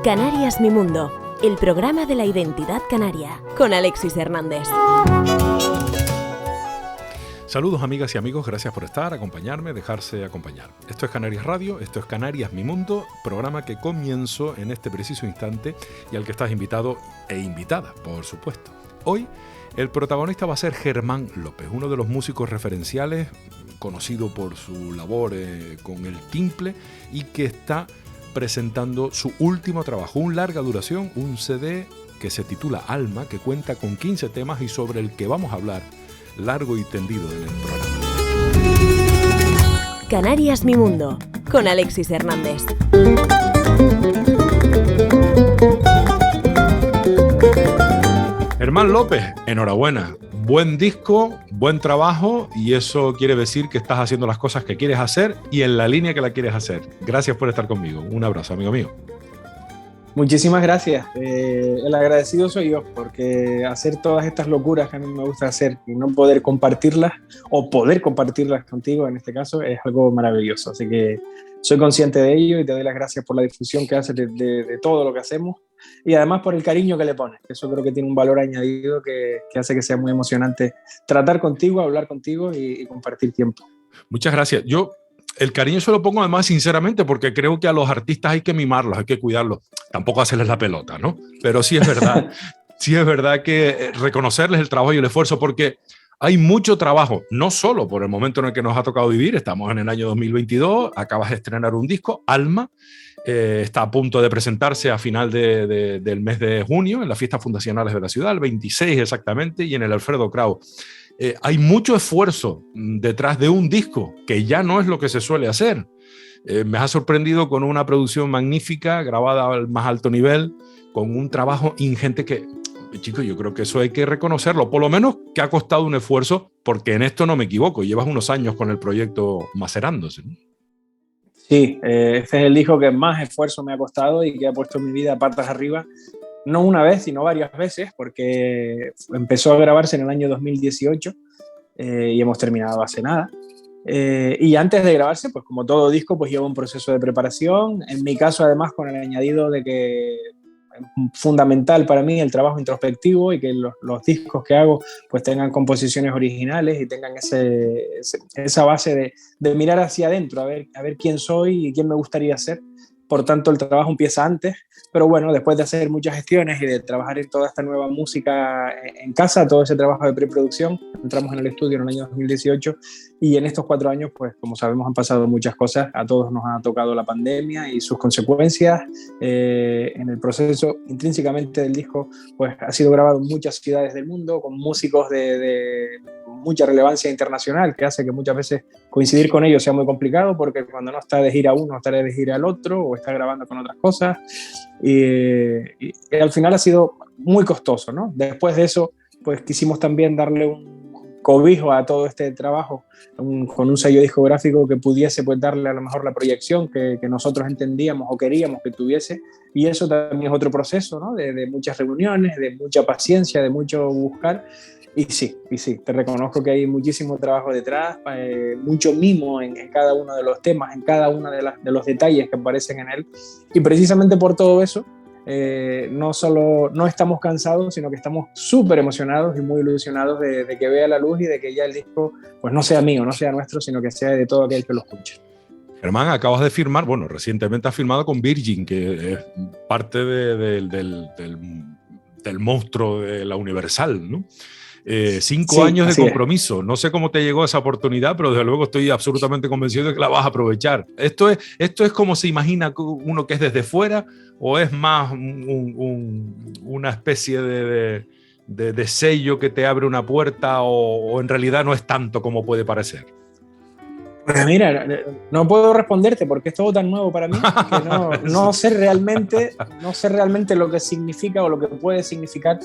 Canarias Mi Mundo, el programa de la identidad canaria, con Alexis Hernández. Saludos amigas y amigos, gracias por estar, acompañarme, dejarse acompañar. Esto es Canarias Radio, esto es Canarias Mi Mundo, programa que comienzo en este preciso instante y al que estás invitado e invitada, por supuesto. Hoy el protagonista va a ser Germán López, uno de los músicos referenciales, conocido por su labor con el timple y que está presentando su último trabajo, un larga duración, un CD que se titula Alma, que cuenta con 15 temas y sobre el que vamos a hablar largo y tendido en el programa. Canarias Mi Mundo, con Alexis Hernández. Germán López, enhorabuena. Buen disco, buen trabajo y eso quiere decir que estás haciendo las cosas que quieres hacer y en la línea que la quieres hacer. Gracias por estar conmigo. Un abrazo, amigo mío. Muchísimas gracias. El agradecido soy yo, porque hacer todas estas locuras que a mí me gusta hacer y no poder compartirlas, o poder compartirlas contigo en este caso, es algo maravilloso. Así que soy consciente de ello y te doy las gracias por la difusión que haces de todo lo que hacemos y además por el cariño que le pones. Eso creo que tiene un valor añadido que hace que sea muy emocionante tratar contigo, hablar contigo y compartir tiempo. Muchas gracias. El cariño se lo pongo además sinceramente porque creo que a los artistas hay que mimarlos, hay que cuidarlos. Tampoco hacerles la pelota, ¿no? Pero sí es verdad, sí es verdad que reconocerles el trabajo y el esfuerzo porque hay mucho trabajo, no solo por el momento en el que nos ha tocado vivir, estamos en el año 2022, acabas de estrenar un disco, Alma, está a punto de presentarse a final del mes de junio en las fiestas fundacionales de la ciudad, el 26 exactamente, y en el Alfredo Kraus. Hay mucho esfuerzo detrás de un disco, que ya no es lo que se suele hacer. Me ha sorprendido con una producción magnífica, grabada al más alto nivel, con un trabajo ingente que, chicos, yo creo que eso hay que reconocerlo, por lo menos que ha costado un esfuerzo, porque en esto no me equivoco, llevas unos años con el proyecto macerándose, ¿no? Sí, este es el disco que más esfuerzo me ha costado y que ha puesto mi vida patas arriba. No una vez, sino varias veces, porque empezó a grabarse en el año 2018 y hemos terminado hace nada. Y antes de grabarse, pues como todo disco, pues lleva un proceso de preparación. En mi caso, además, con el añadido de que es fundamental para mí el trabajo introspectivo y que los discos que hago pues tengan composiciones originales y tengan esa base de mirar hacia adentro, a ver quién soy y quién me gustaría ser. Por tanto, el trabajo empieza antes, pero bueno, después de hacer muchas gestiones y de trabajar en toda esta nueva música en casa, todo ese trabajo de preproducción, entramos en el estudio en el año 2018 y en estos 4 años, pues como sabemos, han pasado muchas cosas, a todos nos ha tocado la pandemia y sus consecuencias. En el proceso intrínsecamente del disco, pues ha sido grabado en muchas ciudades del mundo, con músicos de mucha relevancia internacional, que hace que muchas veces coincidir con ellos sea muy complicado, porque cuando no está de gira uno, está de gira al otro, o está grabando con otras cosas, y al final ha sido muy costoso, ¿no? Después de eso, pues quisimos también darle un cobijo a todo este trabajo, con un sello discográfico que pudiese pues darle a lo mejor la proyección que nosotros entendíamos o queríamos que tuviese, y eso también es otro proceso, ¿no? De muchas reuniones, de mucha paciencia, de mucho buscar. Y sí, te reconozco que hay muchísimo trabajo detrás, mucho mimo en cada uno de los temas, en cada uno de los detalles que aparecen en él. Y precisamente por todo eso, no solo no estamos cansados, sino que estamos súper emocionados y muy ilusionados de que vea la luz y de que ya el disco pues no sea mío, no sea nuestro, sino que sea de todo aquel que lo escuche. Germán, acabas de firmar, bueno, recientemente has firmado con Virgin, que es parte del monstruo de la Universal, ¿no? 5 años de compromiso. No sé cómo te llegó esa oportunidad, pero desde luego estoy absolutamente convencido de que la vas a aprovechar. ¿Esto es como se imagina uno que es desde fuera o es más una especie de sello que te abre una puerta o en realidad no es tanto como puede parecer? Pues mira, no puedo responderte porque es todo tan nuevo para mí que no sé realmente lo que significa o lo que puede significar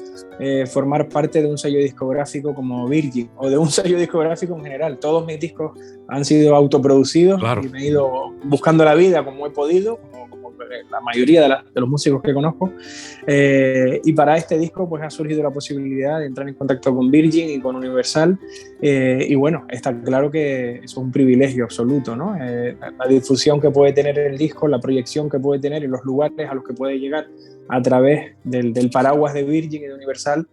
formar parte de un sello discográfico como Virgin o de un sello discográfico en general. Todos mis discos han sido autoproducidos, claro, y me he ido buscando la vida como he podido, como la mayoría de los músicos que conozco. Y para este disco pues ha surgido la posibilidad de entrar en contacto con Virgin y con Universal. Y bueno, está claro que eso es un privilegio absoluto, ¿no? La difusión que puede tener el disco, la proyección que puede tener en los lugares a los que puede llegar a través del paraguas de Virgin y de Universal,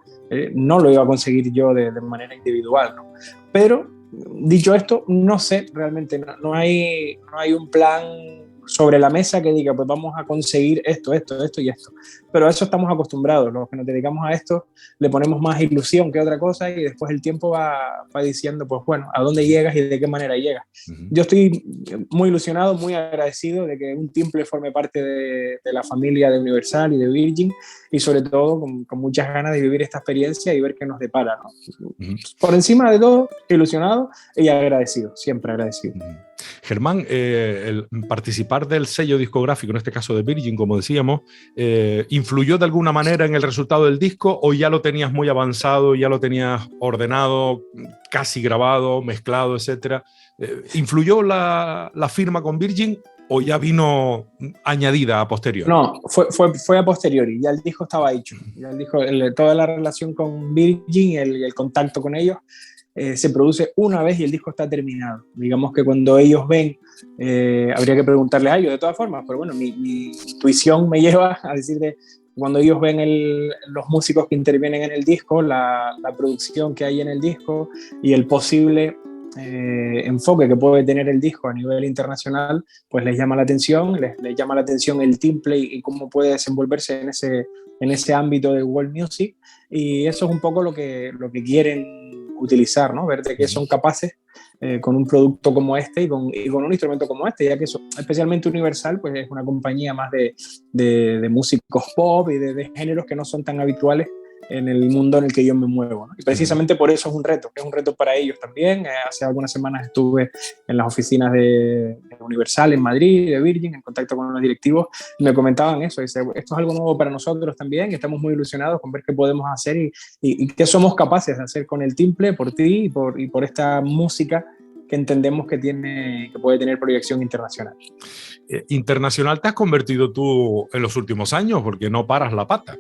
no lo iba a conseguir yo de manera individual, ¿no? Pero dicho esto, no sé, realmente no hay un plan sobre la mesa que diga, pues vamos a conseguir esto y esto. Pero a eso estamos acostumbrados, los que nos dedicamos a esto le ponemos más ilusión que otra cosa y después el tiempo va diciendo, pues bueno, a dónde llegas y de qué manera llegas. Yo estoy muy ilusionado, muy agradecido de que un timple forme parte de la familia de Universal y de Virgin, y sobre todo con muchas ganas de vivir esta experiencia y ver qué nos depara, ¿no? Por encima de todo, ilusionado y agradecido, siempre agradecido. Germán, el participar del sello discográfico, en este caso de Virgin, como decíamos, ¿influyó de alguna manera en el resultado del disco o ya lo tenías muy avanzado, ya lo tenías ordenado, casi grabado, mezclado, etcétera? ¿Influyó la firma con Virgin o ya vino añadida a posteriori? No, fue a posteriori, ya el disco estaba hecho. Ya el disco, toda la relación con Virgin, el contacto con ellos, se produce una vez y el disco está terminado. Digamos que cuando ellos ven, habría que preguntarles a ellos de todas formas, pero bueno, mi intuición me lleva a decir de cuando ellos ven los músicos que intervienen en el disco, la producción que hay en el disco y el posible enfoque que puede tener el disco a nivel internacional, pues les llama la atención, les llama la atención el timple y cómo puede desenvolverse en ese ámbito de world music, y eso es un poco lo que quieren utilizar, ¿no? Ver de qué son capaces con un producto como este y con un instrumento como este, ya que eso, especialmente Universal, pues es una compañía más de músicos pop y de géneros que no son tan habituales en el mundo en el que yo me muevo, ¿no? Y precisamente por eso es un reto para ellos también. Hace algunas semanas estuve en las oficinas de Universal en Madrid, de Virgin, en contacto con los directivos, y me comentaban eso, dice, esto es algo nuevo para nosotros también, y estamos muy ilusionados con ver qué podemos hacer y qué somos capaces de hacer con el timple, por ti y por esta música que entendemos que puede tener proyección internacional. Internacional te has convertido tú en los últimos años porque no paras la pata.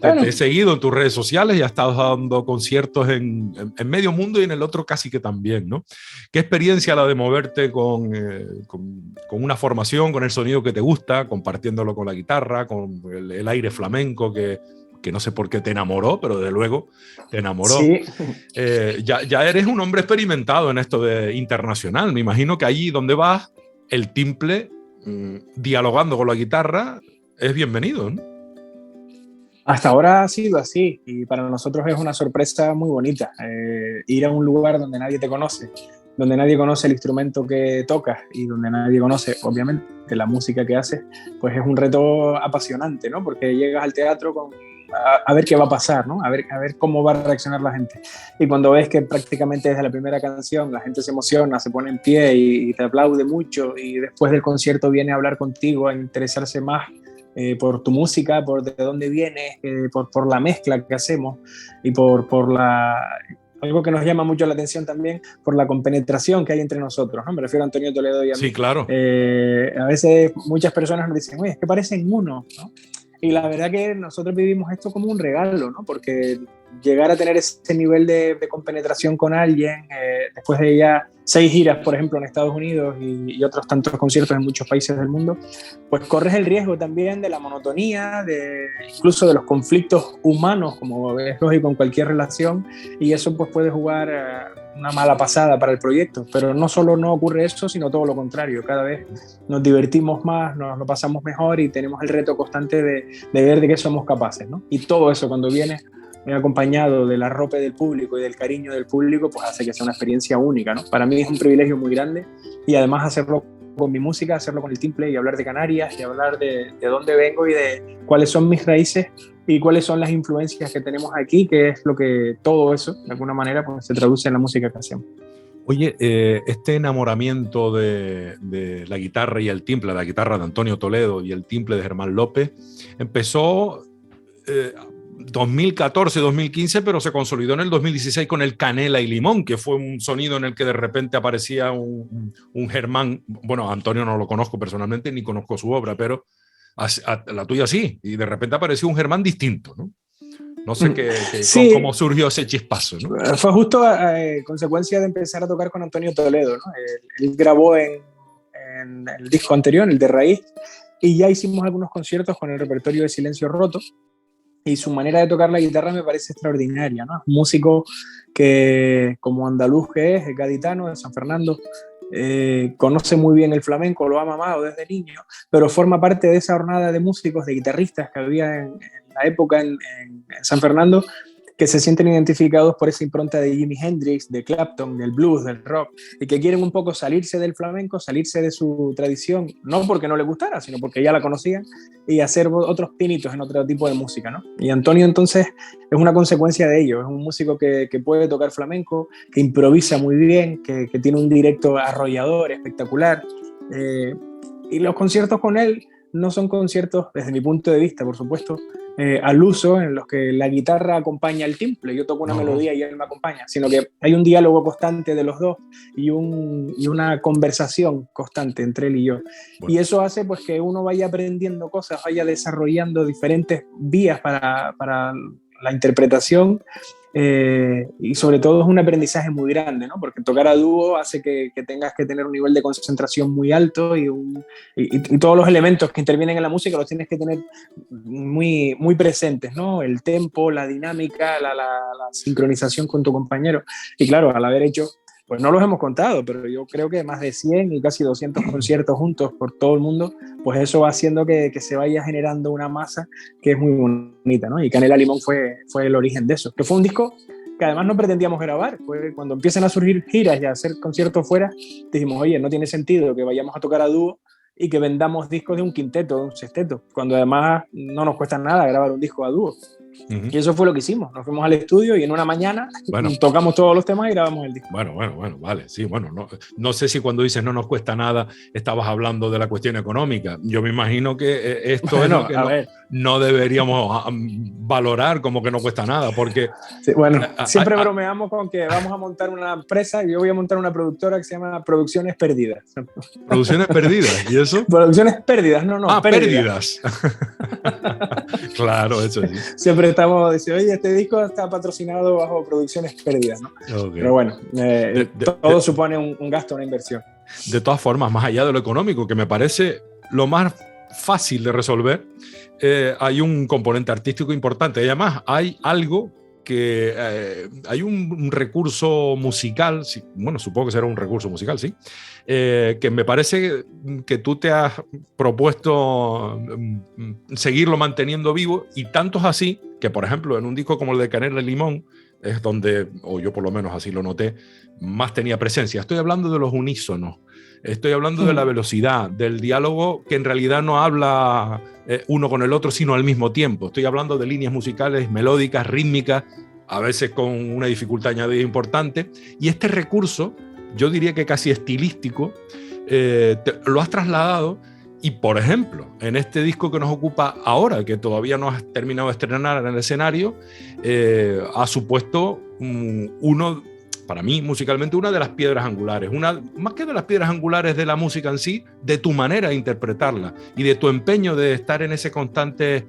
Te he seguido en tus redes sociales y has estado dando conciertos en medio mundo y en el otro casi que también, ¿no? ¿Qué experiencia la de moverte con una formación, con el sonido que te gusta, compartiéndolo con la guitarra, con el aire flamenco que no sé por qué te enamoró, pero desde luego te enamoró? Sí. Ya eres un hombre experimentado en esto de internacional. Me imagino que allí donde vas, el timple, dialogando con la guitarra, es bienvenido, ¿no? Hasta ahora ha sido así y para nosotros es una sorpresa muy bonita. Ir a un lugar donde nadie te conoce, donde nadie conoce el instrumento que tocas y donde nadie conoce, obviamente, la música que haces, pues es un reto apasionante, ¿no? Porque llegas al teatro a ver qué va a pasar, ¿no? A ver cómo va a reaccionar la gente. Y cuando ves que prácticamente desde la primera canción la gente se emociona, se pone en pie y te aplaude mucho, y después del concierto viene a hablar contigo, a interesarse más por tu música, por de dónde vienes, por la mezcla que hacemos y por algo que nos llama mucho la atención también, por la compenetración que hay entre nosotros, ¿no? Me refiero a Antonio Toledo y a mí. Sí, claro. A veces muchas personas nos dicen, oye, es que parecen uno, ¿no? Y la verdad que nosotros vivimos esto como un regalo, ¿no? Porque llegar a tener ese nivel de compenetración con alguien, después de ya 6 giras, por ejemplo, en Estados Unidos y otros tantos conciertos en muchos países del mundo, pues corres el riesgo también de la monotonía, incluso de los conflictos humanos, como es lógico en cualquier relación, y eso pues puede jugar una mala pasada para el proyecto. Pero no solo no ocurre eso, sino todo lo contrario. Cada vez nos divertimos más, nos lo pasamos mejor y tenemos el reto constante de ver de qué somos capaces, ¿no? Y todo eso cuando viene acompañado del arrope del público y del cariño del público, pues hace que sea una experiencia única, ¿no? Para mí es un privilegio muy grande, y además hacerlo con mi música, hacerlo con el timple y hablar de Canarias y hablar de dónde vengo y de cuáles son mis raíces y cuáles son las influencias que tenemos aquí, que es lo que todo eso, de alguna manera, pues se traduce en la música que hacemos. Oye, este enamoramiento de la guitarra y el timple, la guitarra de Antonio Toledo y el timple de Germán López, empezó 2014, 2015, pero se consolidó en el 2016 con el Canela y Limón, que fue un sonido en el que de repente aparecía un Germán. Bueno, a Antonio no lo conozco personalmente, ni conozco su obra, pero la tuya sí, y de repente apareció un Germán distinto, ¿no? No sé sí, cómo surgió ese chispazo, ¿no? fue justo consecuencia de empezar a tocar con Antonio Toledo, ¿no? Él grabó en el disco anterior, el de Raíz, y ya hicimos algunos conciertos con el repertorio de Silencio Roto, y su manera de tocar la guitarra me parece extraordinaria, ¿no? Un músico que, como andaluz que es gaditano, de San Fernando, conoce muy bien el flamenco, lo ha mamado desde niño, pero forma parte de esa jornada de músicos, de guitarristas que había en la época en San Fernando, que se sienten identificados por esa impronta de Jimi Hendrix, de Clapton, del blues, del rock, y que quieren un poco salirse del flamenco, salirse de su tradición, no porque no les gustara, sino porque ya la conocían, y hacer otros pinitos en otro tipo de música, ¿no? Y Antonio entonces es una consecuencia de ello, es un músico que puede tocar flamenco, que improvisa muy bien, que tiene un directo arrollador, espectacular, y los conciertos con él no son conciertos, desde mi punto de vista, por supuesto, al uso, en los que la guitarra acompaña el timple, yo toco una melodía y él me acompaña, sino que hay un diálogo constante de los dos y una conversación constante entre él y yo. Bueno. Y eso hace pues que uno vaya aprendiendo cosas, vaya desarrollando diferentes vías para la interpretación, y sobre todo es un aprendizaje muy grande, ¿no? Porque tocar a dúo hace que tengas que tener un nivel de concentración muy alto y todos los elementos que intervienen en la música los tienes que tener muy, muy presentes, ¿no? El tempo, la dinámica, la sincronización con tu compañero. Y claro, al haber hecho, pues no los hemos contado, pero yo creo que más de 100 y casi 200 conciertos juntos por todo el mundo, pues eso va haciendo que se vaya generando una masa que es muy bonita, ¿no? Y Canela Limón fue el origen de eso, que fue un disco que además no pretendíamos grabar. Fue cuando empiezan a surgir giras y a hacer conciertos fuera, dijimos, oye, no tiene sentido que vayamos a tocar a dúo y que vendamos discos de un quinteto, de un sexteto, cuando además no nos cuesta nada grabar un disco a dúo. Y eso fue lo que hicimos. Nos fuimos al estudio y en una mañana tocamos todos los temas y grabamos el disco. Bueno, vale. Sí, bueno, no sé si cuando dices no nos cuesta nada estabas hablando de la cuestión económica. Yo me imagino que esto es lo que no deberíamos valorar como que no cuesta nada, porque... Sí, bueno, siempre bromeamos con que vamos a montar una empresa y yo voy a montar una productora que se llama Producciones Perdidas. ¿Producciones Perdidas? ¿Y eso? Producciones Perdidas, no. Pérdidas. Claro, eso sí. Siempre estamos diciendo, oye, este disco está patrocinado bajo Producciones Perdidas, ¿no? Okay. Pero bueno, todo supone un gasto, una inversión. De todas formas, más allá de lo económico, que me parece lo más fácil de resolver, hay un componente artístico importante. Y además hay algo que hay un recurso musical, sí, bueno, supongo que será un recurso musical, sí, que me parece que tú te has propuesto seguirlo manteniendo vivo, y tanto es así que, por ejemplo, en un disco como el de Canela y Limón, es donde, o yo por lo menos así lo noté, más tenía presencia. Estoy hablando de los unísonos, estoy hablando de la velocidad, del diálogo que en realidad no habla uno con el otro, sino al mismo tiempo. Estoy hablando de líneas musicales, melódicas, rítmicas, a veces con una dificultad añadida importante. Y este recurso, yo diría que casi estilístico, lo has trasladado. Y, por ejemplo, en este disco que nos ocupa ahora, que todavía no has terminado de estrenar en el escenario, ha supuesto uno, para mí, musicalmente, una de las piedras angulares. Más que de las piedras angulares de la música en sí, de tu manera de interpretarla y de tu empeño de estar en ese constante,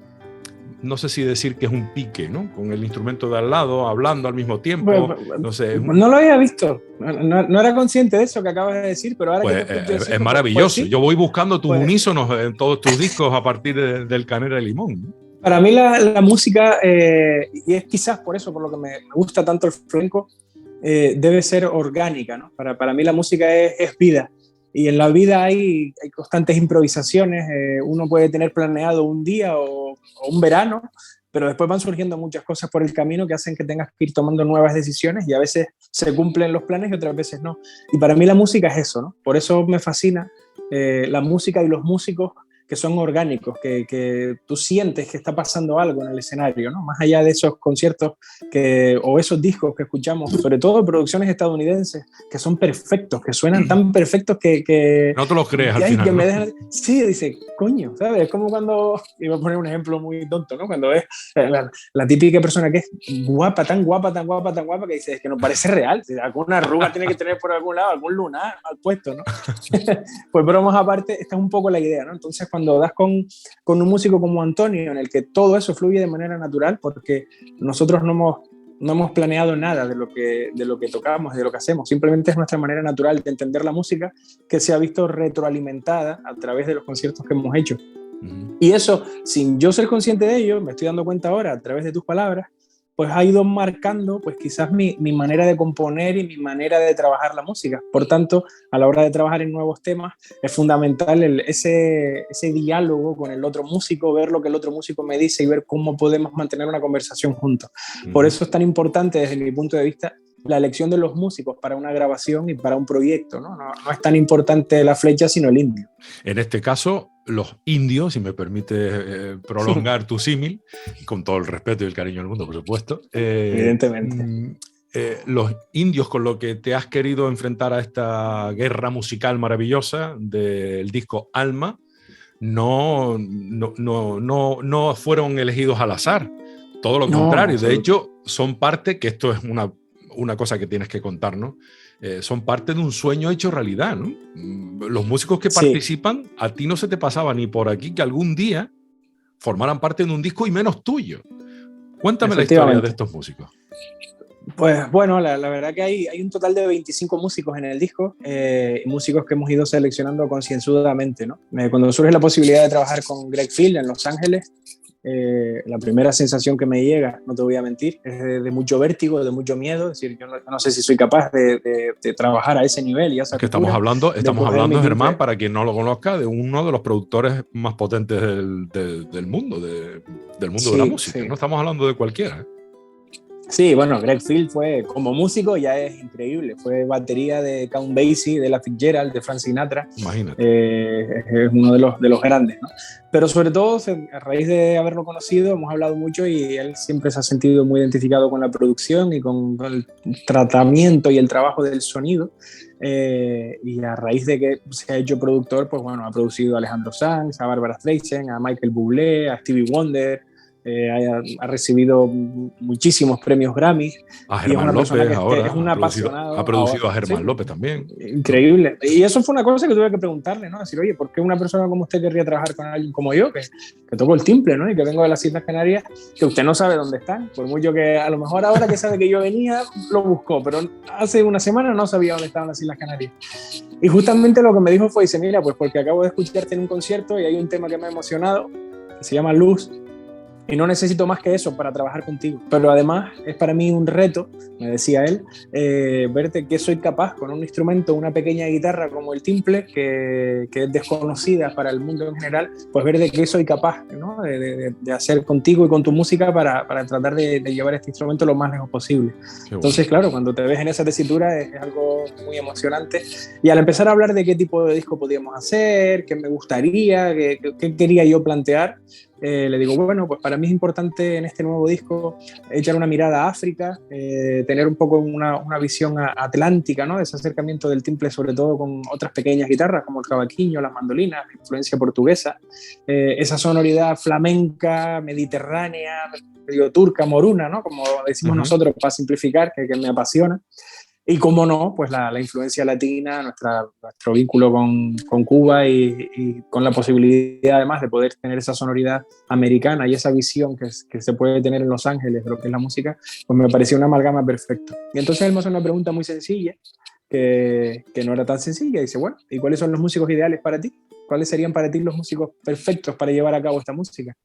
no sé si decir que es un pique, ¿no? Con el instrumento de al lado, hablando al mismo tiempo. Bueno, no sé. No lo había visto. No era consciente de eso que acabas de decir, pero ahora pues, que es maravilloso. Pues sí. Yo voy buscando tus unísonos en todos tus discos a partir del Canela y Limón, ¿no? Para mí la música, y es quizás por eso, por lo que me gusta tanto el flamenco, debe ser orgánica, ¿no? Para mí la música es vida. Y en la vida hay constantes improvisaciones. Uno puede tener planeado un día o un verano, pero después van surgiendo muchas cosas por el camino que hacen que tengas que ir tomando nuevas decisiones, y a veces se cumplen los planes y otras veces no. Y para mí la música es eso, ¿no? Por eso me fascina la música y los músicos que son orgánicos, que tú sientes que está pasando algo en el escenario, ¿no? Más allá de esos conciertos o esos discos que escuchamos, sobre todo de producciones estadounidenses, que son perfectos, que suenan tan perfectos que no te lo crees al ay, final, que me ¿no? dejan, sí, dice, coño, ¿sabes? Es como cuando, iba a poner un ejemplo muy tonto, ¿no? Cuando ves la típica persona que es guapa, tan guapa, tan guapa, tan guapa, que dice, es que no parece real, alguna arruga tiene que tener por algún lado, algún lunar mal puesto, ¿no? Pues bromas aparte, esta es un poco la idea, ¿no? Entonces cuando das con un músico como Antonio, en el que todo eso fluye de manera natural, porque nosotros no hemos planeado nada de lo que tocamos, de lo que hacemos. Simplemente es nuestra manera natural de entender la música que se ha visto retroalimentada a través de los conciertos que hemos hecho. Y eso, sin yo ser consciente de ello, me estoy dando cuenta ahora a través de tus palabras, pues ha ido marcando pues quizás mi manera de componer y mi manera de trabajar la música. Por tanto, a la hora de trabajar en nuevos temas, es fundamental ese diálogo con el otro músico, ver lo que el otro músico me dice y ver cómo podemos mantener una conversación juntos. Por eso es tan importante, desde mi punto de vista, la elección de los músicos para una grabación y para un proyecto, ¿no? No es tan importante la flecha, sino el indio. En este caso, los indios, si me permite prolongar tu símil, con todo el respeto y el cariño del mundo, por supuesto. Evidentemente. Los indios con lo que te has querido enfrentar a esta guerra musical maravillosa del disco Alma, no fueron elegidos al azar. Todo lo contrario. De hecho, son parte, que esto es una cosa que tienes que contar, ¿no? Son parte de un sueño hecho realidad, ¿no? Los músicos que participan, a ti no se te pasaba ni por aquí que algún día formaran parte de un disco y menos tuyo. Cuéntame la historia de estos músicos. Pues bueno, la verdad que hay un total de 25 músicos en el disco, músicos que hemos ido seleccionando concienzudamente, ¿no? Cuando surge la posibilidad de trabajar con Greg Field en Los Ángeles, la primera sensación que me llega, no te voy a mentir, es de mucho vértigo, de mucho miedo. Es decir, yo no sé si soy capaz de trabajar a ese nivel y a esa que estamos hablando, Germán, para quien no lo conozca, de uno de los productores más potentes del mundo, del mundo de la música. Sí. No estamos hablando de cualquiera, ¿eh? Sí, bueno, Greg Field fue, como músico ya es increíble, fue batería de Count Basie, de Ella Fitzgerald, de Frank Sinatra. Imagínate. Es uno de los grandes, ¿no? Pero sobre todo, a raíz de haberlo conocido, hemos hablado mucho y él siempre se ha sentido muy identificado con la producción y con el tratamiento y el trabajo del sonido. Y a raíz de que se ha hecho productor, pues bueno, ha producido a Alejandro Sanz, a Barbara Streisand, a Michael Bublé, a Stevie Wonder. Ha recibido muchísimos premios Grammy. A Germán López ahora. Es un apasionado. Ha producido a Germán López también. Increíble. Y eso fue una cosa que tuve que preguntarle, ¿no? Decir, oye, ¿por qué una persona como usted querría trabajar con alguien como yo, que toco el timple, ¿no? Y que vengo de las Islas Canarias, que usted no sabe dónde están? Por mucho que a lo mejor ahora que sabe que yo venía, lo buscó, pero hace una semana no sabía dónde estaban las Islas Canarias. Y justamente lo que me dijo fue, dice, mira, pues porque acabo de escucharte en un concierto y hay un tema que me ha emocionado, que se llama Luz, y no necesito más que eso para trabajar contigo. Pero además es para mí un reto, me decía él, verte que soy capaz con un instrumento, una pequeña guitarra como el timple, que es desconocida para el mundo en general, pues ver de qué soy capaz, ¿no? de hacer contigo y con tu música para tratar de llevar este instrumento lo más lejos posible. Entonces, claro, cuando te ves en esa tesitura es algo muy emocionante. Y al empezar a hablar de qué tipo de disco podíamos hacer, qué me gustaría, qué quería yo plantear, le digo, bueno, pues para mí es importante en este nuevo disco echar una mirada a África, tener un poco una visión atlántica, ¿no? Ese acercamiento del timple, sobre todo con otras pequeñas guitarras como el cavaquinho, las mandolinas, la influencia portuguesa, esa sonoridad flamenca, mediterránea, medio turca, moruna, ¿no? Como decimos nosotros para simplificar, que me apasiona. Y cómo no, pues la influencia latina, nuestro vínculo con Cuba y con la posibilidad además de poder tener esa sonoridad americana y esa visión que se puede tener en Los Ángeles de lo que es la música, pues me pareció una amalgama perfecta. Y entonces él me hace una pregunta muy sencilla, que no era tan sencilla. Dice, bueno, ¿y cuáles son los músicos ideales para ti? ¿Cuáles serían para ti los músicos perfectos para llevar a cabo esta música?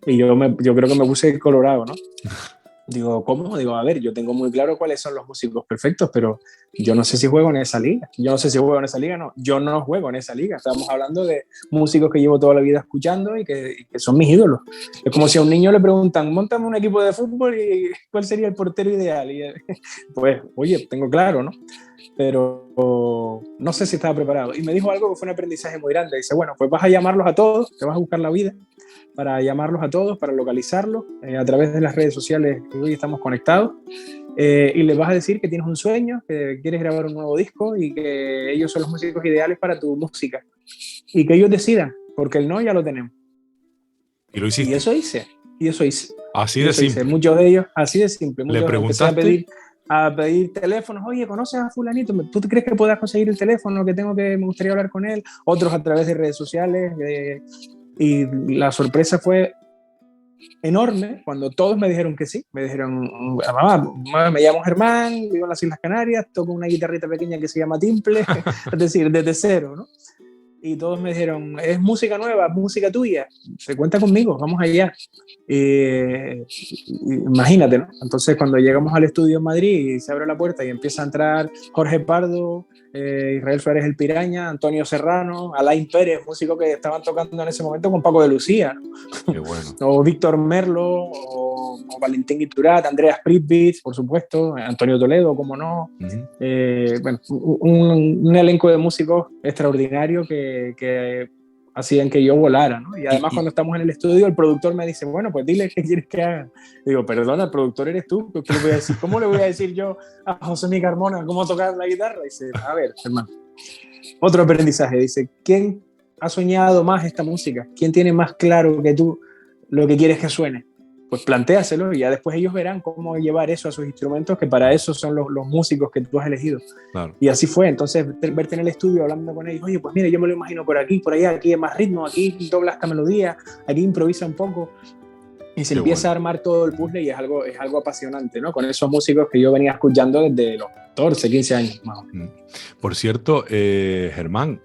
Y yo creo que me puse colorado, ¿no? Digo, ¿cómo? Digo, a ver, yo tengo muy claro cuáles son los músicos perfectos, pero yo no sé si juego en esa liga. Yo no sé si juego en esa liga, no. Yo no juego en esa liga. Estamos hablando de músicos que llevo toda la vida escuchando y que son mis ídolos. Es como si a un niño le preguntan, móntame un equipo de fútbol y ¿cuál sería el portero ideal? Y pues, oye, tengo claro, ¿no? Pero no sé si estaba preparado. Y me dijo algo que fue un aprendizaje muy grande. Dice, bueno, pues vas a llamarlos a todos, te vas a buscar la vida para llamarlos a todos, para localizarlos a través de las redes sociales que hoy estamos conectados. Y les vas a decir que tienes un sueño, que quieres grabar un nuevo disco y que ellos son los músicos ideales para tu música. Y que ellos decidan, porque el no ya lo tenemos. Y lo hiciste. Y eso hice. Así de simple. Muchos de ellos, así de simple. ¿Le preguntaste? A pedir teléfonos. Oye, ¿conoces a fulanito? ¿Tú crees que puedas conseguir el teléfono? Me gustaría hablar con él. Otros a través de redes sociales. Y la sorpresa fue enorme cuando todos me dijeron que sí. Me dijeron, mamá, me llamo Germán, vivo en las Islas Canarias, toco una guitarrita pequeña que se llama timple, es decir, desde cero, ¿no? Y todos me dijeron, es música nueva, música tuya, se cuenta conmigo, vamos allá. Imagínate, ¿no? Entonces cuando llegamos al estudio en Madrid y se abre la puerta y empieza a entrar Jorge Pardo, Israel Suárez el Piraña, Antonio Serrano, Alain Pérez, músicos que estaban tocando en ese momento con Paco de Lucía, ¿no? Qué bueno. O Víctor Merlo, o Valentín Iturat, Andreas Pritvitz, por supuesto, Antonio Toledo, como no. Bueno, un elenco de músicos extraordinario que hacían que yo volara, ¿no? Y además cuando estamos en el estudio, el productor me dice, bueno, pues dile qué quieres que haga. Digo, perdona, el productor eres tú, ¿qué le voy a decir? ¿Cómo le voy a decir yo a José Miguel Carmona cómo tocar la guitarra? Dice, a ver, hermano. Otro aprendizaje, dice, ¿quién ha soñado más esta música? ¿Quién tiene más claro que tú lo que quieres que suene? Pues plantéaselo y ya después ellos verán cómo llevar eso a sus instrumentos, que para eso son los músicos que tú has elegido. Claro. Y así fue. Entonces, verte en el estudio hablando con ellos, oye, pues mira, yo me lo imagino por aquí, por allá, aquí hay más ritmo, aquí dobla esta melodía, aquí improvisa un poco. Y se empieza a armar todo el puzzle y es algo apasionante, ¿no? Con esos músicos que yo venía escuchando desde los 14, 15 años más o menos. Por cierto, Germán,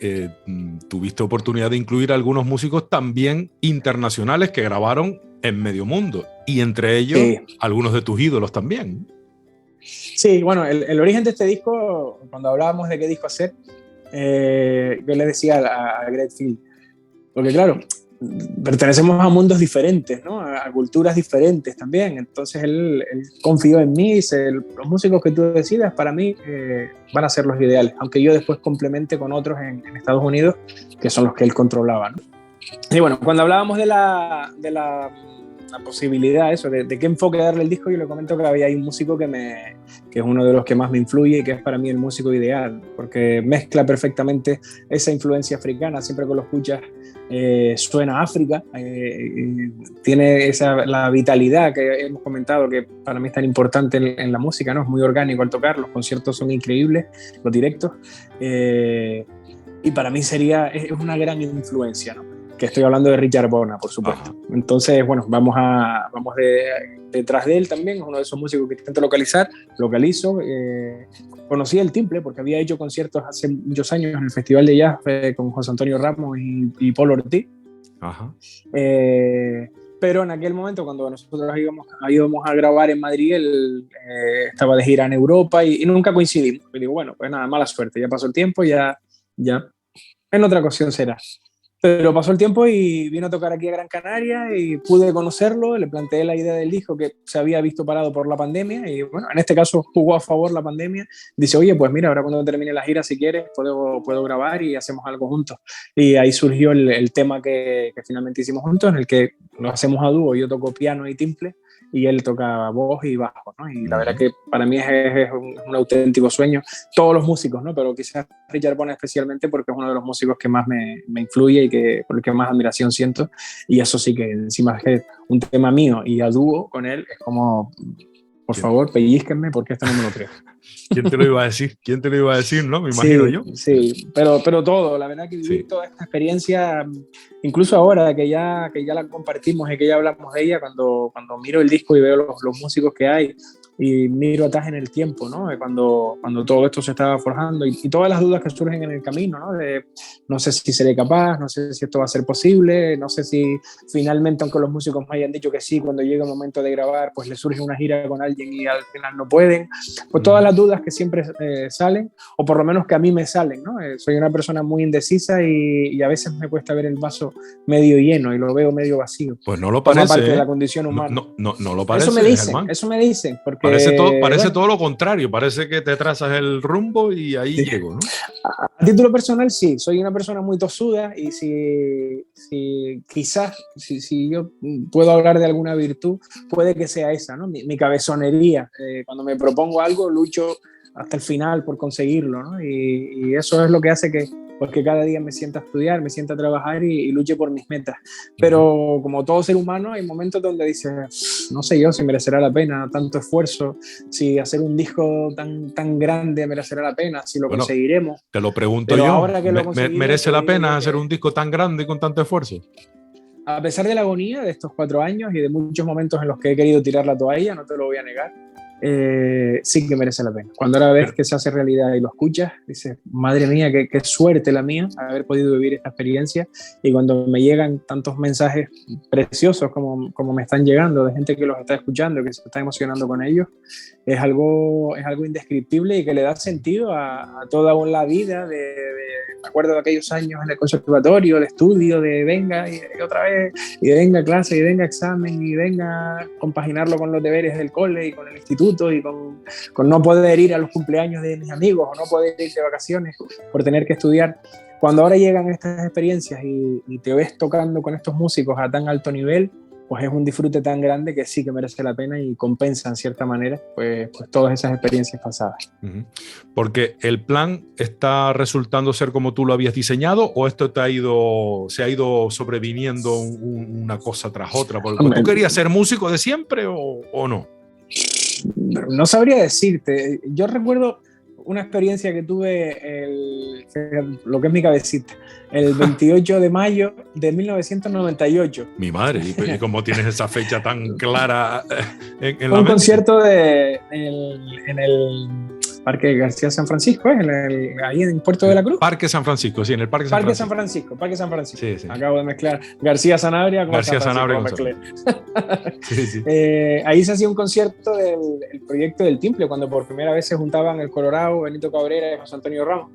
tuviste oportunidad de incluir a algunos músicos también internacionales que grabaron en medio mundo y entre ellos algunos de tus ídolos también. Sí, bueno, el origen de este disco, cuando hablábamos de qué disco hacer, yo le decía a Greg Field, porque claro, pertenecemos a mundos diferentes, ¿no? A culturas diferentes también. Entonces él confió en mí y dice, los músicos que tú decidas para mí van a ser los ideales, aunque yo después complemente con otros en Estados Unidos, que son los que él controlaba, ¿no? Y bueno, cuando hablábamos de la posibilidad, eso, de qué enfoque darle el disco, yo le comento que había ahí un músico que es uno de los que más me influye y que es para mí el músico ideal, porque mezcla perfectamente esa influencia africana, siempre que lo escuchas suena África, tiene la vitalidad que hemos comentado, que para mí es tan importante en la música, ¿no? Es muy orgánico al tocar, los conciertos son increíbles, los directos, y para mí es una gran influencia, ¿no? Que estoy hablando de Richard Bona, por supuesto. Entonces, bueno, vamos detrás de él también, es uno de esos músicos que intento localizo. Conocí el timple porque había hecho conciertos hace muchos años en el Festival de Jazz con José Antonio Ramos y Paul Ortiz. Pero en aquel momento, cuando nosotros íbamos a grabar en Madrid, él estaba de gira en Europa y nunca coincidimos. Y digo, bueno, pues nada, mala suerte, ya pasó el tiempo, ya en otra ocasión será. Pero pasó el tiempo y vino a tocar aquí a Gran Canaria y pude conocerlo, le planteé la idea del disco que se había visto parado por la pandemia y bueno, en este caso jugó a favor la pandemia. Dice, oye, pues mira, ahora cuando termine la gira, si quieres, puedo grabar y hacemos algo juntos. Y ahí surgió el tema que finalmente hicimos juntos, en el que lo hacemos a dúo, yo toco piano y timple y él toca voz y bajo, ¿no? Y la verdad que para mí es un auténtico sueño. Todos los músicos, ¿no? Pero quizás Richard Bona especialmente porque es uno de los músicos que más me influye y por el que más admiración siento. Y eso sí que encima es que un tema mío y a dúo con él es como, por favor, pellizquenme porque esto no me lo creo. ¿Quién te lo iba a decir? ¿Quién te lo iba a decir, no? Me imagino yo. Sí, pero todo, la verdad que viví toda esta experiencia, incluso ahora que ya la compartimos y que ya hablamos de ella, cuando miro el disco y veo los músicos que hay y miro atrás en el tiempo, ¿no? Cuando todo esto se estaba forjando y todas las dudas que surgen en el camino, ¿no? De no sé si seré capaz, no sé si esto va a ser posible, no sé si finalmente, aunque los músicos me hayan dicho que sí, cuando llega el momento de grabar, pues les surge una gira con alguien y al final no pueden. Pues todas las dudas que siempre salen, o por lo menos que a mí me salen, ¿no? Soy una persona muy indecisa y a veces me cuesta ver el vaso medio lleno y lo veo medio vacío. Pues no lo parece. Forma parte de la condición humana. No lo parece, Eso me dicen, porque parece bueno, todo lo contrario, parece que te trazas el rumbo y ahí sí. llego, ¿no? A título personal, sí, soy una persona muy tosuda y quizás, si yo puedo hablar de alguna virtud, puede que sea esa, ¿no? Mi cabezonería. Cuando me propongo algo, lucho hasta el final por conseguirlo, ¿no? Y eso es lo que hace que cada día me sienta a estudiar, me sienta a trabajar y luche por mis metas. Pero como todo ser humano, hay momentos donde dices, no sé yo si merecerá la pena tanto esfuerzo, si hacer un disco tan grande merecerá la pena, si lo Bueno, conseguiremos. te lo pregunto Pero yo. ahora que lo he conseguido, ¿Merece te la digo pena yo hacer que un disco tan grande y con tanto esfuerzo? a pesar de la agonía de estos 4 años y de muchos momentos en los que he querido tirar la toalla, no te lo voy a negar, sí que merece la pena. Cuando ahora ves Pero, que se hace realidad y lo escuchas, dices, madre mía, qué suerte la mía haber podido vivir esta experiencia. Y cuando me llegan tantos mensajes preciosos como me están llegando de gente que los está escuchando, que se está emocionando con ellos, es algo indescriptible y que le da sentido a toda la vida me acuerdo de aquellos años en el conservatorio, de estudio, de venga y otra vez, y de venga clase, y venga examen, y venga compaginarlo con los deberes del cole y con el instituto, y con no poder ir a los cumpleaños de mis amigos o no poder ir de vacaciones por tener que estudiar. Cuando ahora llegan estas experiencias y te ves tocando con estos músicos a tan alto nivel, pues es un disfrute tan grande que sí que merece la pena y compensa en cierta manera pues todas esas experiencias pasadas. Porque el plan está resultando ser como tú lo habías diseñado, o esto se ha ido sobreviniendo una cosa tras otra. Porque ¿tú querías ser músico de siempre o no? No sabría decirte. Yo recuerdo una experiencia que tuve, lo que es mi cabecita, el 28 de mayo de 1998. Mi madre, ¿y cómo tienes esa fecha tan clara en la Un mente? concierto en el Parque García San Francisco, ahí en Puerto de la Cruz. Parque San Francisco, sí, en el Parque San Francisco. Parque San Francisco. Sí, sí. Acabo de mezclar García Sanabria con García San Francisco. Sanabria con sí, sí. Ahí se hacía un concierto del proyecto del Timple, cuando por primera vez se juntaban el Colorado, Benito Cabrera y José Antonio Ramos.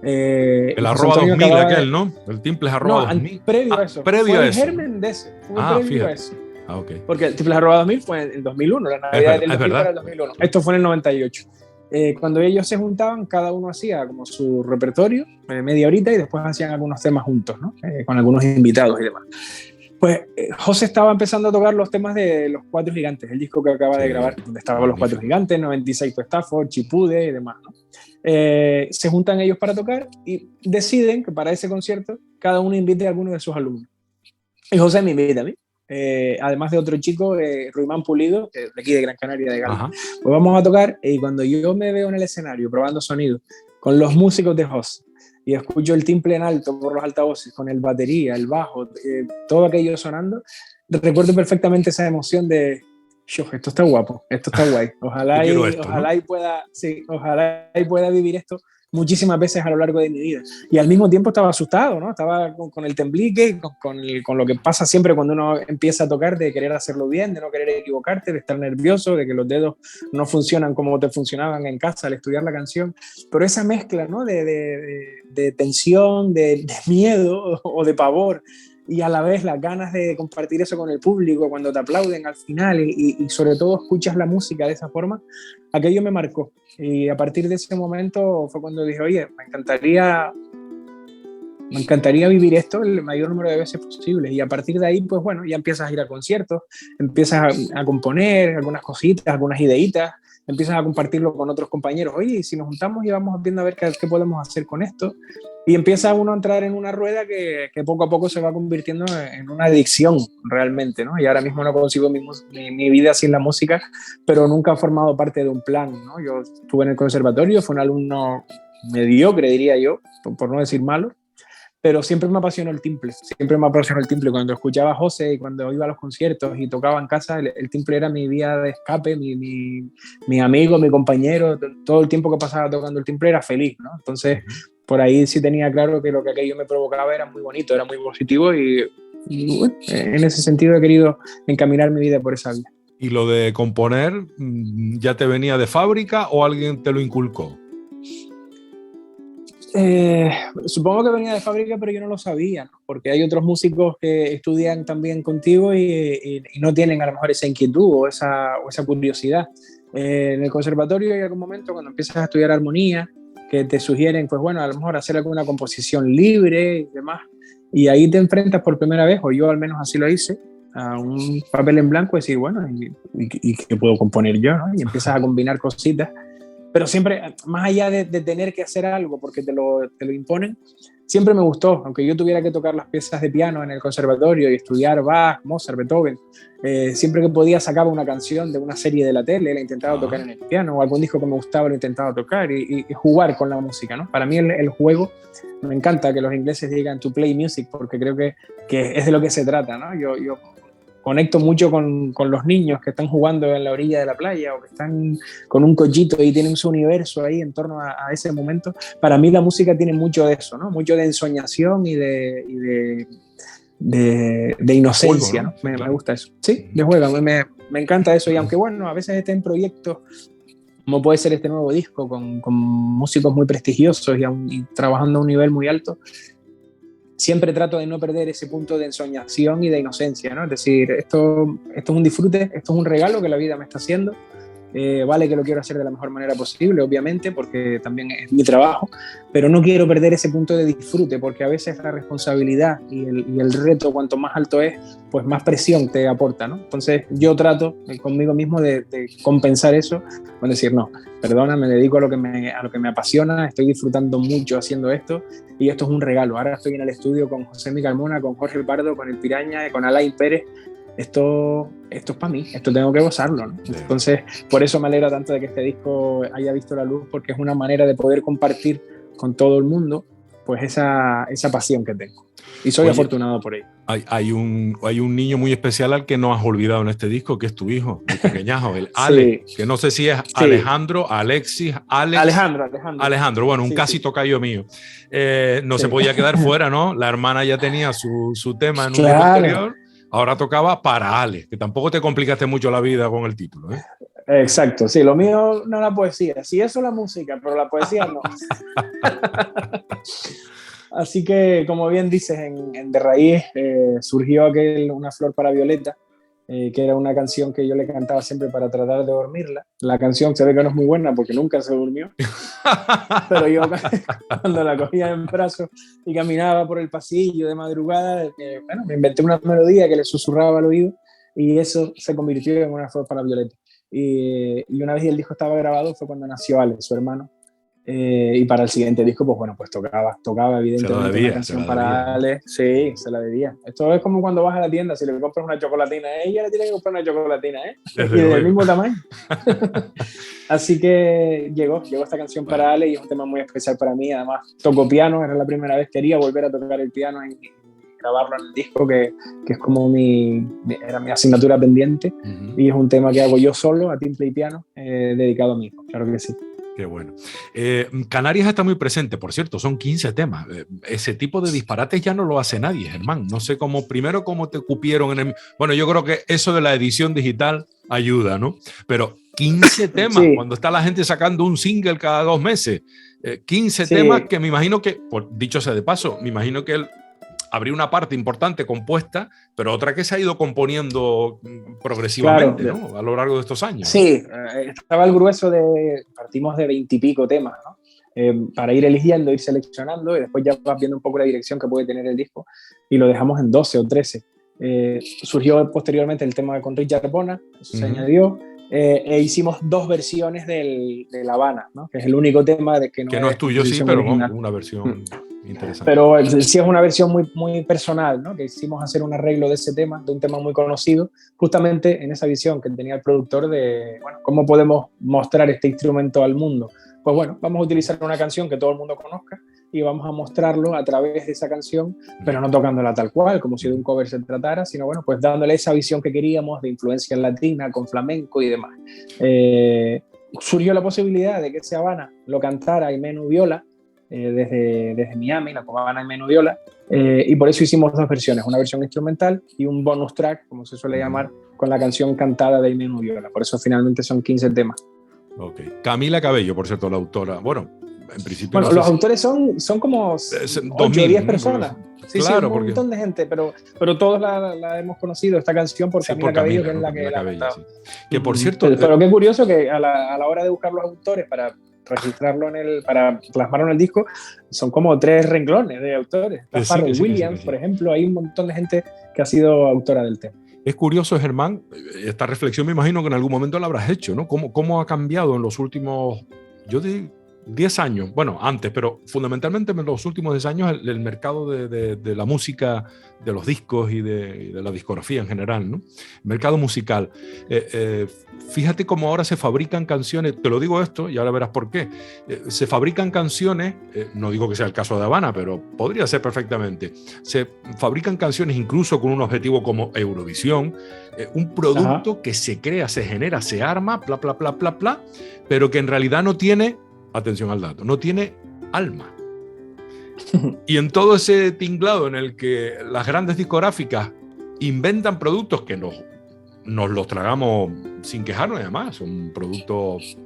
El arroba 2000 aquel, ¿no? El Timple es arroba 2000. Previo a eso. Previo fue a el eso. germen de ese. Fue previo fíjate. a eso. Okay. Porque el Triple Arroba 2000 fue en el 2001, la Navidad del 2000 para el 2001. Esto fue en el 98. Cuando ellos se juntaban, cada uno hacía como su repertorio, media horita, y después hacían algunos temas juntos, ¿no? Con algunos invitados y demás. Pues José estaba empezando a tocar los temas de Los Cuatro Gigantes, el disco que acaba de grabar, donde estaban Los Cuatro Gigantes, 96 to Stafford, Chipude y demás, ¿no? Se juntan ellos para tocar y deciden que para ese concierto cada uno invite a alguno de sus alumnos. Y José me invita a mí. Además de otro chico, Ruimán Pulido, de aquí de Gran Canaria, de Galicia. Pues vamos a tocar, y cuando yo me veo en el escenario probando sonido con los músicos de José y escucho el timple en alto por los altavoces, con el batería, el bajo, todo aquello sonando, recuerdo perfectamente esa emoción de esto está guapo, esto está guay, ojalá y pueda vivir esto muchísimas veces a lo largo de mi vida. Y al mismo tiempo estaba asustado, ¿no? Estaba con el temblique, con lo que pasa siempre cuando uno empieza a tocar, de querer hacerlo bien, de no querer equivocarte, de estar nervioso, de que los dedos no funcionan como te funcionaban en casa al estudiar la canción. Pero esa mezcla, ¿no? de tensión, de miedo o de pavor, y a la vez las ganas de compartir eso con el público cuando te aplauden al final y sobre todo escuchas la música de esa forma, aquello me marcó. Y a partir de ese momento fue cuando dije, oye, me encantaría vivir esto el mayor número de veces posible. Y a partir de ahí, pues bueno, ya empiezas a ir a conciertos, empiezas a componer algunas cositas, algunas ideitas, empiezas a compartirlo con otros compañeros. Oye, si nos juntamos y vamos viendo a ver qué podemos hacer con esto. Y empieza uno a entrar en una rueda que poco a poco se va convirtiendo en una adicción realmente, ¿no? Y ahora mismo no consigo mi vida sin la música, pero nunca ha formado parte de un plan, ¿no? Yo estuve en el conservatorio, fui un alumno mediocre, diría yo, por no decir malo, pero siempre me apasionó el timple, Cuando escuchaba a José y cuando iba a los conciertos y tocaba en casa, el timple era mi vía de escape, mi amigo, mi compañero. Todo el tiempo que pasaba tocando el timple era feliz, ¿no? Entonces, por ahí sí tenía claro que lo que aquello me provocaba era muy bonito, era muy positivo, y bueno, en ese sentido he querido encaminar mi vida por esa vía. ¿Y lo de componer ya te venía de fábrica o alguien te lo inculcó? Supongo que venía de fábrica, pero yo no lo sabía, ¿no? Porque hay otros músicos que estudian también contigo y no tienen a lo mejor esa inquietud o esa curiosidad. En el conservatorio hay algún momento cuando empiezas a estudiar armonía que te sugieren, pues bueno, a lo mejor hacer alguna composición libre y demás. Y ahí te enfrentas por primera vez, o yo al menos así lo hice, a un papel en blanco y decir, bueno, ¿y qué puedo componer yo? ¿No? Y empiezas a combinar cositas. Pero siempre, más allá de tener que hacer algo porque te lo imponen, siempre me gustó, aunque yo tuviera que tocar las piezas de piano en el conservatorio y estudiar Bach, Mozart, Beethoven, siempre que podía sacaba una canción de una serie de la tele, la intentaba tocar en el piano, o algún disco que me gustaba lo intentaba tocar y jugar con la música, ¿no? Para mí el juego, me encanta que los ingleses digan to play music, porque creo que es de lo que se trata, ¿no? Yo conecto mucho con los niños que están jugando en la orilla de la playa o que están con un cochito y tienen su universo ahí en torno a ese momento. Para mí la música tiene mucho de eso, ¿no? Mucho de ensoñación y de inocencia, juego, ¿no? Sí, Me gusta eso. Sí, de juego, me encanta eso. Y aunque, bueno, a veces estén proyectos, como puede ser este nuevo disco, con músicos muy prestigiosos y trabajando a un nivel muy alto, siempre trato de no perder ese punto de ensoñación y de inocencia, ¿no? Es decir, esto es un disfrute, esto es un regalo que la vida me está haciendo. Vale que lo quiero hacer de la mejor manera posible, obviamente, porque también es mi trabajo, pero no quiero perder ese punto de disfrute, porque a veces la responsabilidad y el reto, cuanto más alto es, pues más presión te aporta, ¿no? Entonces yo trato conmigo mismo de compensar eso, con decir, no, perdona, me dedico a lo que me apasiona, estoy disfrutando mucho haciendo esto, y esto es un regalo. Ahora estoy en el estudio con José Miguel Mona, con Jorge Pardo, con El Piraña, con Alain Pérez. Esto es para mí, esto tengo que gozarlo, ¿no? Entonces, por eso me alegra tanto de que este disco haya visto la luz, porque es una manera de poder compartir con todo el mundo pues esa pasión que tengo. Y soy afortunado por ello. Hay un niño muy especial al que no has olvidado en este disco, que es tu hijo, el pequeñajo, el Ale, sí. Que no sé si es Alejandro, Alexis, Alex. Alejandro, bueno, un casi tocayo mío. No se podía quedar fuera, ¿no? La hermana ya tenía su tema en un disco anterior. Ahora tocaba para Ale, que tampoco te complicaste mucho la vida con el título, ¿eh? Exacto, sí, lo mío no es la poesía, sí, eso es la música, pero la poesía no. Así que, como bien dices, en De Raíz surgió Una flor para Violeta, que era una canción que yo le cantaba siempre para tratar de dormirla. La canción se ve que no es muy buena porque nunca se durmió, pero yo cuando la cogía en brazos y caminaba por el pasillo de madrugada, bueno, me inventé una melodía que le susurraba al oído y eso se convirtió en Una flor para Violeta. Y una vez el disco estaba grabado fue cuando nació Ale, su hermano. Y para el siguiente disco, pues bueno, pues tocaba evidentemente una canción para Ale. Sí, se la debía. Esto es como cuando vas a la tienda, si le compras una chocolatina a ella, le tienes que comprar una chocolatina, ¿eh? Y del mismo tamaño. Así que llegó esta canción para Ale y es un tema muy especial para mí. Además, toco piano, era la primera vez que quería volver a tocar el piano y grabarlo en el disco, que es como era mi asignatura pendiente. Y es un tema que hago yo solo, a timple y piano, dedicado a mí, claro que sí. Qué bueno. Canarias está muy presente, por cierto, son 15 temas. Ese tipo de disparates ya no lo hace nadie, Germán. No sé cómo te cupieron en el... Bueno, yo creo que eso de la edición digital ayuda, ¿no? Pero 15 temas, sí. Cuando está la gente sacando un single cada 2 meses. 15 temas que me imagino que, dicho sea de paso, me imagino que él habría una parte importante compuesta, pero otra que se ha ido componiendo progresivamente, claro, ¿no? A lo largo de estos años. Sí, estaba el grueso partimos de 20 y pico temas, ¿no? Para ir eligiendo, ir seleccionando y después ya vas viendo un poco la dirección que puede tener el disco y lo dejamos en 12 o 13. Surgió posteriormente el tema con Richard Bona, eso se añadió. E hicimos 2 versiones de La Habana, ¿no? Que es el único tema que no es tuyo, sí, pero una versión interesante. Pero sí es una versión muy, muy personal, ¿no? Que hicimos hacer un arreglo de ese tema, de un tema muy conocido, justamente en esa visión que tenía el productor de, bueno, ¿cómo podemos mostrar este instrumento al mundo? Pues bueno, vamos a utilizar una canción que todo el mundo conozca y vamos a mostrarlo a través de esa canción, pero no tocándola tal cual, como si de un cover se tratara, sino bueno, pues dándole esa visión que queríamos de influencia latina, con flamenco y demás. Surgió la posibilidad de que ese Habana lo cantara Aimé Viola, desde Miami, la cubana Aimé Viola, y por eso hicimos 2 versiones, una versión instrumental y un bonus track, como se suele llamar, con la canción cantada de Aimé Viola. Por eso finalmente son 15 temas. Ok. Camila Cabello, por cierto, la autora. Bueno, en principio... Bueno, no sé los autores son como 8 o 10 personas. Sí, claro, sí, un montón de gente, pero todos la hemos conocido, esta canción, por Camila Cabello, que es la que la ha cantado. Sí. Que por cierto... Pero qué curioso que a la hora de buscar los autores para registrarlo para plasmarlo en el disco, son como 3 renglones de autores. Está Pharrell Williams, por ejemplo, hay un montón de gente que ha sido autora del tema. Es curioso, Germán, esta reflexión me imagino que en algún momento la habrás hecho, ¿no? ¿Cómo ha cambiado en los últimos, yo digo, 10 años? Bueno, antes, pero fundamentalmente en los últimos 10 años el mercado de la música, de los discos y de la discografía en general, ¿no? El mercado musical. Fíjate cómo ahora se fabrican canciones, te lo digo esto y ahora verás por qué. Se fabrican canciones, no digo que sea el caso de Habana, pero podría ser perfectamente. Se fabrican canciones incluso con un objetivo como Eurovisión, un producto Ajá. que se crea, se genera, se arma, bla, bla, bla, bla, bla, pero que en realidad no tiene, atención al dato, no tiene alma. Y en todo ese tinglado en el que las grandes discográficas inventan productos que nos los tragamos sin quejarnos, además son productos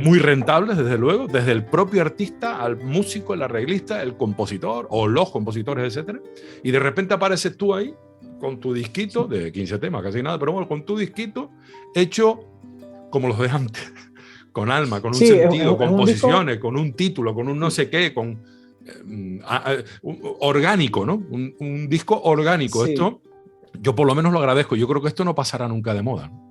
muy rentables, desde luego, desde el propio artista al músico, el arreglista, el compositor o los compositores, etcétera. Y de repente apareces tú ahí con tu disquito de 15 temas, casi nada, pero bueno, con tu disquito hecho como los de antes, con alma, con un sentido, con posiciones, con un título, con un no sé qué, con orgánico, ¿no? Un disco orgánico. Sí. Esto yo por lo menos lo agradezco. Yo creo que esto no pasará nunca de moda, ¿no?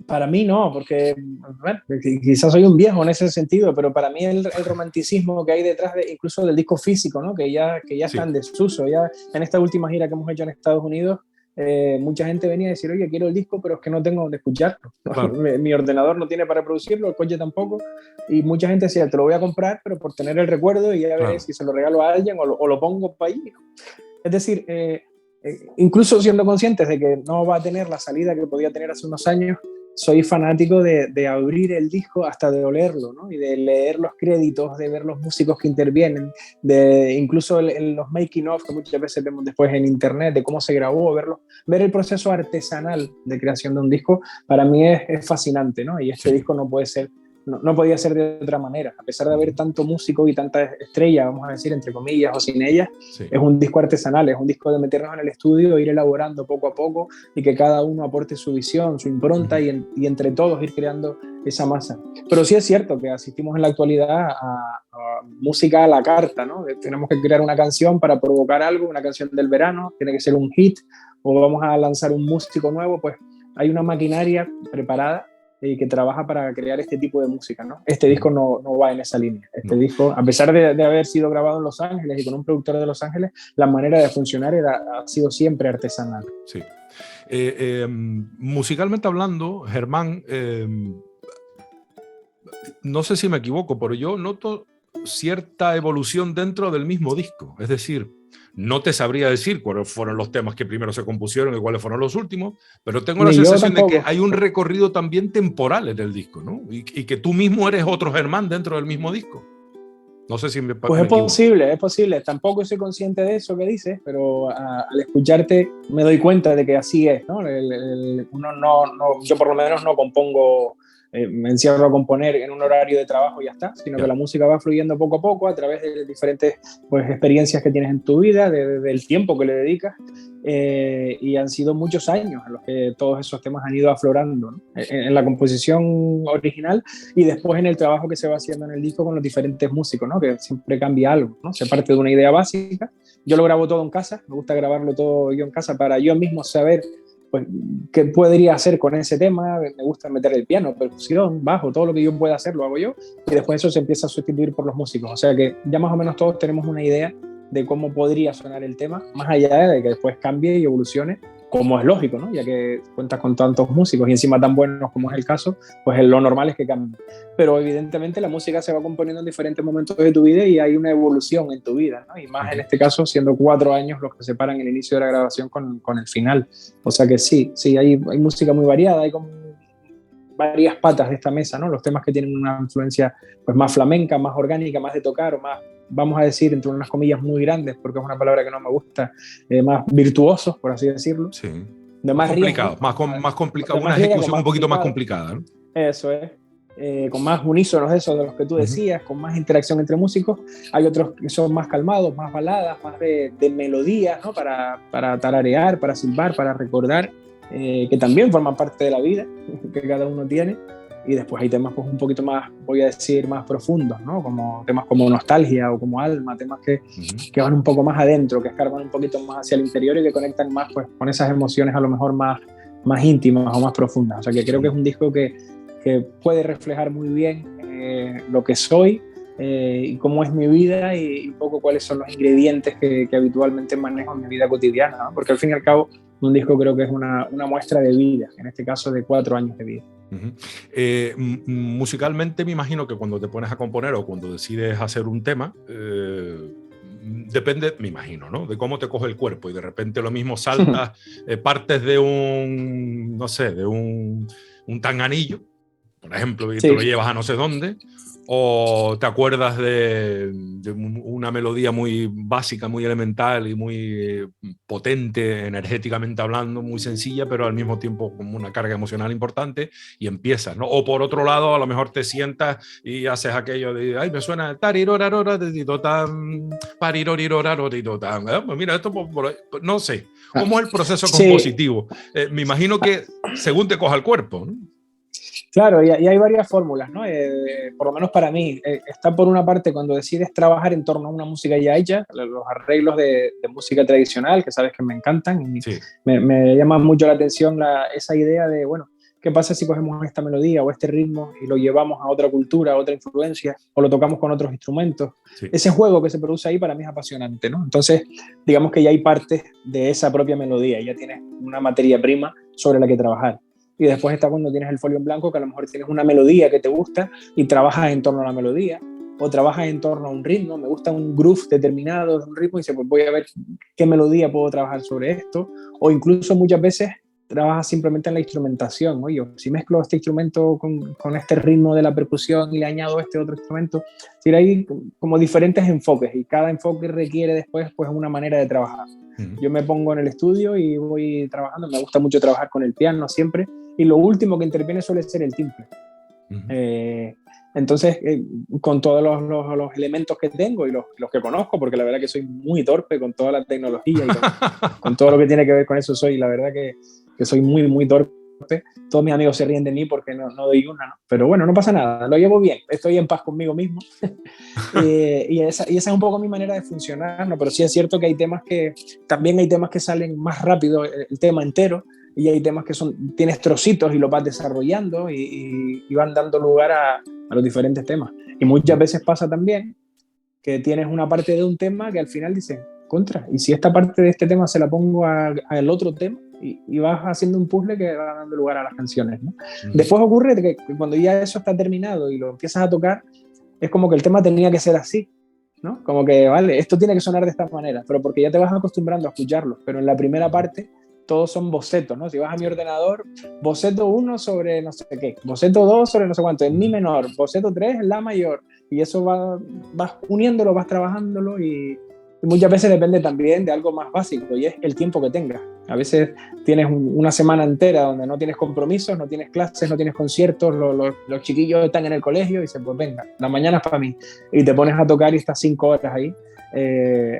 Para mí no, porque bueno, quizás soy un viejo en ese sentido, pero para mí el romanticismo que hay detrás incluso del disco físico, ¿no? que ya está en desuso. Ya en esta última gira que hemos hecho en Estados Unidos, mucha gente venía a decir, oye, quiero el disco, pero es que no tengo donde escucharlo. Claro. Mi ordenador no tiene para producirlo, el coche tampoco. Y mucha gente decía, te lo voy a comprar, pero por tener el recuerdo y ya veré si se lo regalo a alguien o lo pongo para allí. Es decir, incluso siendo conscientes de que no va a tener la salida que podía tener hace unos años, soy fanático de abrir el disco hasta de olerlo, ¿no? Y de leer los créditos, de ver los músicos que intervienen, de incluso los making of que muchas veces vemos después en internet, de cómo se grabó, ver el proceso artesanal de creación de un disco, para mí es fascinante, ¿no? Y este disco no podía ser de otra manera. A pesar de haber tanto músico y tanta estrella, vamos a decir, entre comillas, o sin ellas, es un disco artesanal, es un disco de meternos en el estudio, ir elaborando poco a poco y que cada uno aporte su visión, su impronta y entre todos ir creando esa masa. Pero sí es cierto que asistimos en la actualidad a música a la carta, ¿no? Tenemos que crear una canción para provocar algo, una canción del verano, tiene que ser un hit, o vamos a lanzar un músico nuevo, pues hay una maquinaria preparada y que trabaja para crear este tipo de música, ¿no? Este disco no va en esa línea. Este disco, a pesar de haber sido grabado en Los Ángeles y con un productor de Los Ángeles, la manera de funcionar ha sido siempre artesanal. Sí. Musicalmente hablando, Germán, no sé si me equivoco, pero yo noto cierta evolución dentro del mismo disco. Es decir, no te sabría decir cuáles fueron los temas que primero se compusieron y cuáles fueron los últimos, pero tengo la sensación de que hay un recorrido también temporal en el disco, ¿no? Y que tú mismo eres otro Germán dentro del mismo disco. No sé si me Pues es posible. Tampoco soy consciente de eso que dices, pero al escucharte me doy cuenta de que así es, ¿no? Yo por lo menos no compongo, me encierro a componer en un horario de trabajo y ya está, sino que la música va fluyendo poco a poco a través de diferentes experiencias que tienes en tu vida, del tiempo que le dedicas, y han sido muchos años en los que todos esos temas han ido aflorando, ¿no? En la composición original y después en el trabajo que se va haciendo en el disco con los diferentes músicos, ¿no? Que siempre cambia algo, ¿no? Se parte de una idea básica. Yo lo grabo todo en casa, me gusta grabarlo todo yo en casa para yo mismo saber pues, qué podría hacer con ese tema. Me gusta meter el piano, percusión, bajo, todo lo que yo pueda hacer lo hago yo, y después eso se empieza a sustituir por los músicos. O sea que ya más o menos todos tenemos una idea de cómo podría sonar el tema, más allá de que después cambie y evolucione, como es lógico, ¿no? Ya que cuentas con tantos músicos y encima tan buenos como es el caso, pues lo normal es que cambie. Pero evidentemente la música se va componiendo en diferentes momentos de tu vida y hay una evolución en tu vida, ¿no? Y más en este caso siendo 4 años los que separan el inicio de la grabación con el final. O sea que sí, hay música muy variada, hay como varias patas de esta mesa, ¿no? Los temas que tienen una influencia pues más flamenca, más orgánica, más de tocar, o más, vamos a decir, entre unas comillas muy grandes, porque es una palabra que no me gusta, más virtuosos, por así decirlo. Sí. De más complicado, más complicado, una ejecución un poquito más complicada, ¿no? Eso es. con más unísonos esos de los que tú decías, con más interacción entre músicos. Hay otros que son más calmados, más baladas, más de melodías, ¿no? Para tararear, para silbar, para recordar, que también forman parte de la vida que cada uno tiene. Y después hay temas pues un poquito más, voy a decir, más profundos, ¿no? Como temas como nostalgia o como alma, temas que van un poco más adentro, que escarban un poquito más hacia el interior y que conectan más pues con esas emociones a lo mejor más íntimas o más profundas. O sea que creo que es un disco que puede reflejar muy bien lo que soy y cómo es mi vida y un poco cuáles son los ingredientes que habitualmente manejo en mi vida cotidiana, ¿no? Porque al fin y al cabo un disco creo que es una muestra de vida, en este caso de 4 años de vida. Musicalmente me imagino que cuando te pones a componer o cuando decides hacer un tema, depende, me imagino, ¿no? De cómo te coge el cuerpo y de repente lo mismo saltas partes de un, no sé, de un tanganillo, por ejemplo, y te lo llevas a no sé dónde, o te acuerdas de una melodía muy básica, muy elemental y muy potente, energéticamente hablando, muy sencilla, pero al mismo tiempo con una carga emocional importante y empiezas, ¿no? O por otro lado, a lo mejor te sientas y haces aquello de, ay, me suena tarirorarora, pariroraroritotan. Pues mira, esto no sé, ¿cómo es el proceso compositivo? Me imagino que según te coja el cuerpo, ¿no? Claro, y hay varias fórmulas, ¿no? Por lo menos para mí, está por una parte cuando decides trabajar en torno a una música ya hecha, los arreglos de música tradicional, que sabes que me encantan, y me llama mucho la atención esa idea de, bueno, ¿qué pasa si cogemos esta melodía o este ritmo y lo llevamos a otra cultura, a otra influencia, o lo tocamos con otros instrumentos? Sí. Ese juego que se produce ahí para mí es apasionante, ¿no? Entonces, digamos que ya hay partes de esa propia melodía, ya tienes una materia prima sobre la que trabajar. Y después está cuando tienes el folio en blanco, que a lo mejor tienes una melodía que te gusta y trabajas en torno a la melodía, o trabajas en torno a un ritmo, me gusta un groove determinado, un ritmo, y dices, pues voy a ver qué melodía puedo trabajar sobre esto, o incluso muchas veces trabajas simplemente en la instrumentación, oye, si mezclo este instrumento con este ritmo de la percusión y le añado este otro instrumento, es decir, hay como diferentes enfoques, y cada enfoque requiere después pues una manera de trabajar. Yo me pongo en el estudio y voy trabajando, me gusta mucho trabajar con el piano siempre, y lo último que interviene suele ser el timbre. Entonces, con todos los elementos que tengo y los que conozco, porque la verdad que soy muy torpe con toda la tecnología y con todo lo que tiene que ver con eso, la verdad que soy muy, muy torpe. Todos mis amigos se ríen de mí porque no doy una, ¿no? Pero bueno, no pasa nada, lo llevo bien, estoy en paz conmigo mismo. y esa es un poco mi manera de funcionar, ¿no? Pero sí es cierto que también hay temas que salen más rápido el tema entero, y hay temas que tienes trocitos y los vas desarrollando y van dando lugar a los diferentes temas. Y muchas veces pasa también que tienes una parte de un tema que al final dices, contra, y si esta parte de este tema se la pongo al otro tema, y vas haciendo un puzzle que va dando lugar a las canciones, ¿no? Después ocurre que cuando ya eso está terminado y lo empiezas a tocar, es como que el tema tenía que ser así, ¿no? Como que, vale, esto tiene que sonar de esta manera, pero porque ya te vas acostumbrando a escucharlo, pero en la primera parte todos son bocetos, ¿no? Si vas a mi ordenador, boceto 1 sobre no sé qué, boceto 2 sobre no sé cuánto, en mi menor, boceto 3 en la mayor, y eso vas uniéndolo, vas trabajándolo, y muchas veces depende también de algo más básico, y es el tiempo que tengas. A veces tienes una semana entera donde no tienes compromisos, no tienes clases, no tienes conciertos, los chiquillos están en el colegio y dicen, pues venga, la mañana es para mí, y te pones a tocar y estás 5 horas ahí,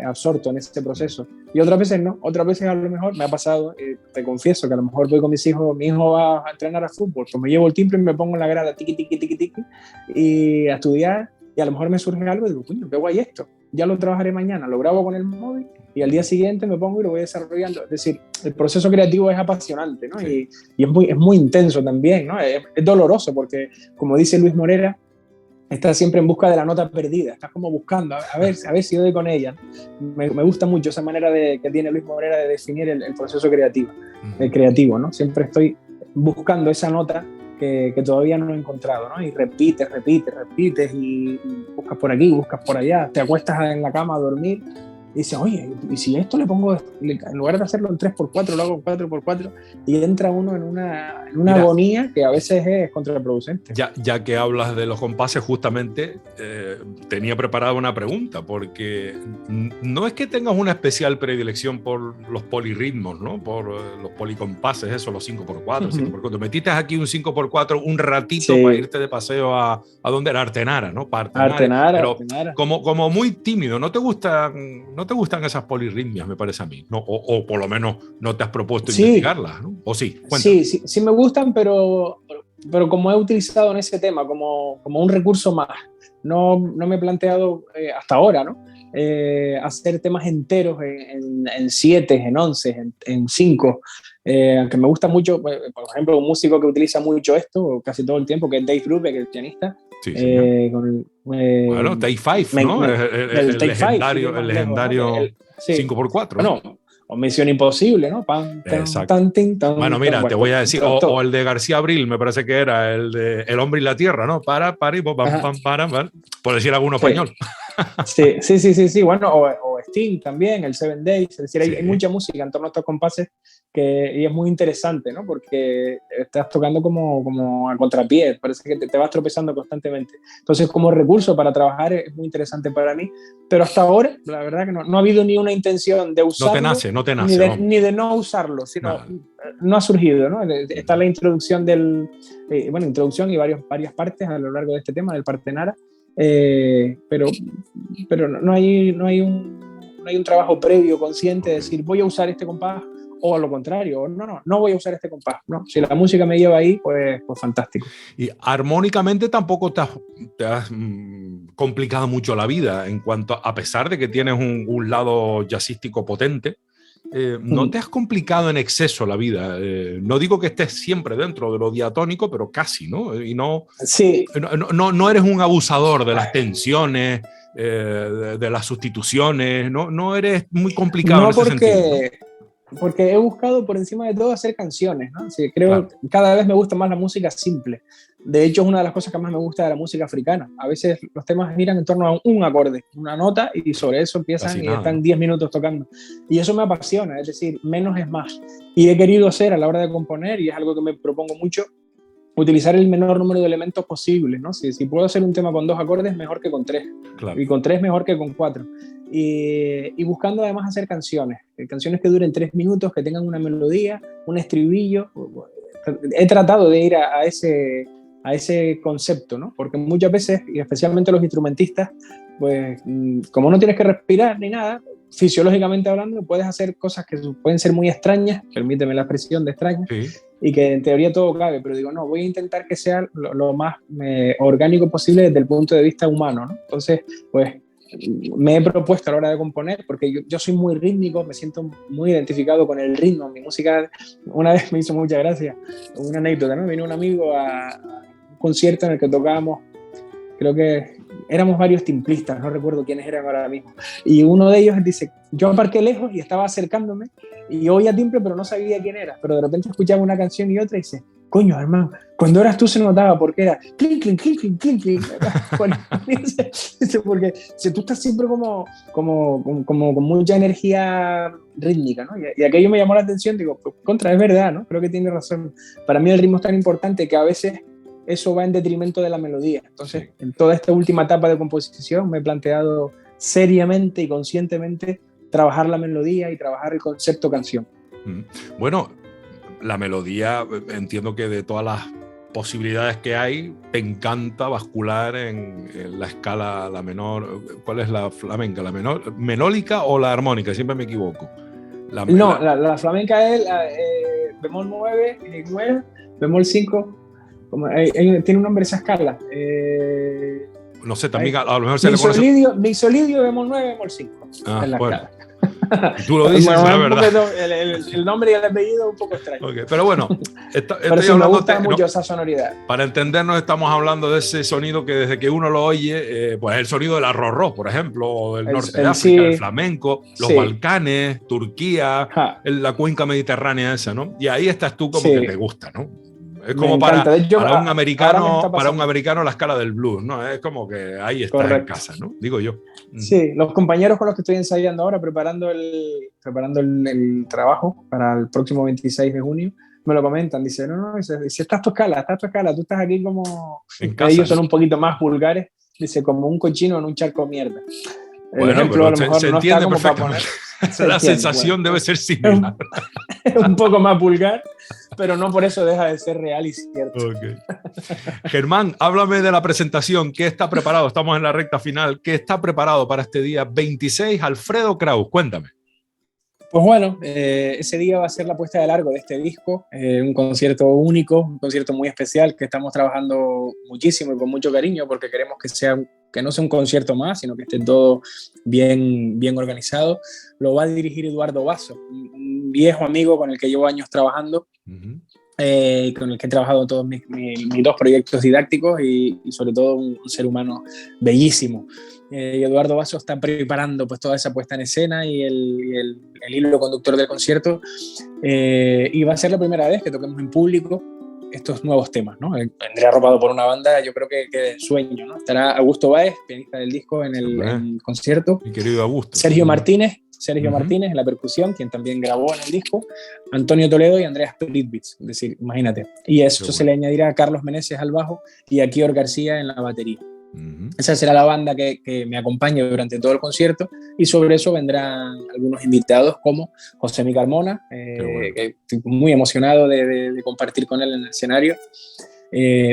absorto en ese proceso. Y otras veces no, otras veces a lo mejor me ha pasado, te confieso que a lo mejor voy con mis hijos, mi hijo va a entrenar a fútbol, pues me llevo el timbre y me pongo en la grada tiqui, tiqui, tiqui, tiqui, y a estudiar, y a lo mejor me surge algo y digo, coño, qué guay esto, ya lo trabajaré mañana, lo grabo con el móvil y al día siguiente me pongo y lo voy desarrollando. Es decir, el proceso creativo es apasionante, ¿no? Sí. Y es muy intenso también, ¿no? Es doloroso porque, como dice Luis Morera, estás siempre en busca de la nota perdida, estás como buscando, a ver si doy con ella. Me gusta mucho esa manera que tiene Luis Morera de definir el proceso creativo, ¿no? Siempre estoy buscando esa nota que todavía no he encontrado, ¿no? Y repites y buscas por aquí, buscas por allá, te acuestas en la cama a dormir y dice, oye, y si esto le pongo, en lugar de hacerlo en 3x4, lo hago en 4x4, y entra uno en una Mira, agonía que a veces es contraproducente. Ya que hablas de los compases, justamente tenía preparada una pregunta, porque no es que tengas una especial predilección por los polirritmos, ¿no? Por los policompases, eso, los 5x4, 5x4. Metiste aquí un 5x4 un ratito para irte de paseo a ¿dónde era? Artenara, ¿no? Para Artenara, pero Artenara. como muy tímido, ¿no te gustan esas polirritmias, me parece a mí? ¿No? O por lo menos no te has propuesto investigarlas, ¿no? ¿O sí? Cuéntame. Sí me gustan, pero como he utilizado en ese tema como un recurso más, no me he planteado hasta ahora, ¿no? Hacer temas enteros en 7, en 11, en 5, aunque me gusta mucho, por ejemplo, un músico que utiliza mucho esto casi todo el tiempo, que es Dave Brubeck, el pianista. Sí, bueno, Take 5, ¿no? El legendario 5x4. Bueno, o Misión Imposible, ¿no? Bueno, mira, te voy a decir, o el de García Abril, me parece que era el de El hombre y la tierra, ¿no? Para, y para, por decir alguno español. Sí, bueno, o Sting también, el Seven Days, es decir, hay mucha música en torno a estos compases y es muy interesante, ¿no? Porque estás tocando como a contrapié, parece que te vas tropezando constantemente. Entonces, como recurso para trabajar es muy interesante para mí, pero hasta ahora, la verdad que no ha habido ni una intención de usarlo. No te nace. Ni de no usarlo, sino no ha surgido, ¿no? Está la introducción introducción y varias partes a lo largo de este tema, del Partenara, pero no hay un trabajo previo consciente de decir voy a usar este compás, o a lo contrario, no voy a usar este compás, ¿no? Si la música me lleva ahí, pues fantástico. Y armónicamente tampoco te has complicado mucho la vida, en cuanto a pesar de que tienes un lado jazzístico potente, no te has complicado en exceso la vida. No digo que estés siempre dentro de lo diatónico, pero casi, ¿no? Y no eres un abusador de las tensiones, de las sustituciones, no eres muy complicado en ese sentido, ¿no? Porque he buscado por encima de todo hacer canciones, ¿no? Sí, creo que cada vez me gusta más la música simple. De hecho, es una de las cosas que más me gusta de la música africana. A veces los temas giran en torno a un acorde, una nota, y sobre eso empiezan y están 10 minutos tocando. Y eso me apasiona, es decir, menos es más. Y he querido hacer a la hora de componer, y es algo que me propongo mucho, utilizar el menor número de elementos posibles, ¿no? Si puedo hacer un tema con 2 acordes, mejor que con 3. Claro. Y con 3 mejor que con 4. Y buscando además hacer canciones que duren 3 minutos, que tengan una melodía, un estribillo. He tratado de ir a ese concepto, ¿no? Porque muchas veces, y especialmente los instrumentistas, pues como no tienes que respirar ni nada, fisiológicamente hablando, puedes hacer cosas que pueden ser muy extrañas, permíteme la expresión de extrañas, y que en teoría todo cabe, pero digo, no, voy a intentar que sea lo más orgánico posible desde el punto de vista humano, ¿no? Entonces, pues me he propuesto a la hora de componer, porque yo soy muy rítmico, me siento muy identificado con el ritmo. Mi música, una vez me hizo mucha gracia, una anécdota, ¿no? Vino un amigo a un concierto en el que tocábamos, creo que éramos varios timplistas, no recuerdo quiénes eran ahora mismo, y uno de ellos dice, yo aparqué lejos y estaba acercándome y oía timbre pero no sabía quién era, pero de repente escuchaba una canción y otra y dice, coño hermano, cuando eras tú se notaba porque era clink, clink, clink, clink, clink, clink. Porque si tú estás siempre como con mucha energía rítmica, ¿no? Y aquello me llamó la atención, digo, pues, contra, es verdad, ¿no? Creo que tiene razón. Para mí el ritmo es tan importante que a veces eso va en detrimento de la melodía. Entonces, en toda esta última etapa de composición me he planteado seriamente y conscientemente trabajar la melodía y trabajar el concepto canción. Bueno, la melodía, entiendo que de todas las posibilidades que hay, te encanta bascular en la escala, la menor. ¿Cuál es la flamenca? ¿La menor, menólica o la armónica? Siempre me equivoco. La flamenca es bemol 9, bemol 5. Tiene un nombre esa escala. No sé, también a lo mejor se le conoce. Mi solidio bemol 9, bemol 5. Ah, en bueno. Escala. Tú lo dices, bueno, la verdad. El nombre y el apellido un poco extraño. Okay, pero bueno, pero sí me gusta mucho esa sonoridad. Para entendernos, estamos hablando de ese sonido que desde que uno lo oye, pues el sonido del arrorró, por ejemplo, o del norte de África, el flamenco, los Balcanes, Turquía, la cuenca mediterránea esa, ¿no? Y ahí estás tú como que te gusta, ¿no? Es como encanta. De hecho, para un ahora me americano, está para un pasando. americano la escala del blues, ¿no? Es como que ahí estás en Correcto. casa, ¿no? Digo yo. Sí, los compañeros con los que estoy ensayando ahora, preparando el trabajo para el próximo 26 de junio, me lo comentan. Dice, no, dice, estás a tu escala, tú estás aquí como... En casa. Ellos son un poquito más vulgares, dice, como un cochino en un charco de mierda. El Bueno, ejemplo pero a lo mejor se no está entiende como para perfectamente. poner. Se La entiende, sensación bueno, debe ser similar. es un poco más vulgar, pero no por eso deja de ser real y cierto. Okay. Germán, háblame de la presentación. ¿Qué está preparado? Estamos en la recta final. ¿Qué está preparado para este día 26? Alfredo Kraus, cuéntame. Pues bueno, ese día va a ser la puesta de largo de este disco, un concierto único, un concierto muy especial que estamos trabajando muchísimo y con mucho cariño porque queremos que no sea un concierto más, sino que esté todo bien, bien organizado. Lo va a dirigir Eduardo Basso, un viejo amigo con el que llevo años trabajando, con el que he trabajado en todos mis dos proyectos didácticos y sobre todo un ser humano bellísimo. Eduardo Basso está preparando pues toda esa puesta en escena y el hilo conductor del concierto, y va a ser la primera vez que toquemos en público estos nuevos temas, ¿no? Vendré arropado por una banda, yo creo que de sueño, ¿no? Estará Augusto Báez, pianista del disco, en el concierto. Mi querido Augusto. Sergio Martínez en la percusión, quien también grabó en el disco, Antonio Toledo y Andreas Pritvitz, es decir, imagínate. Y a eso se le añadirá a Carlos Meneses al bajo y a Kior García en la batería. Esa será la banda que me acompañe durante todo el concierto y sobre eso vendrán algunos invitados como José Mi Carmona, que estoy muy emocionado de compartir con él en el escenario.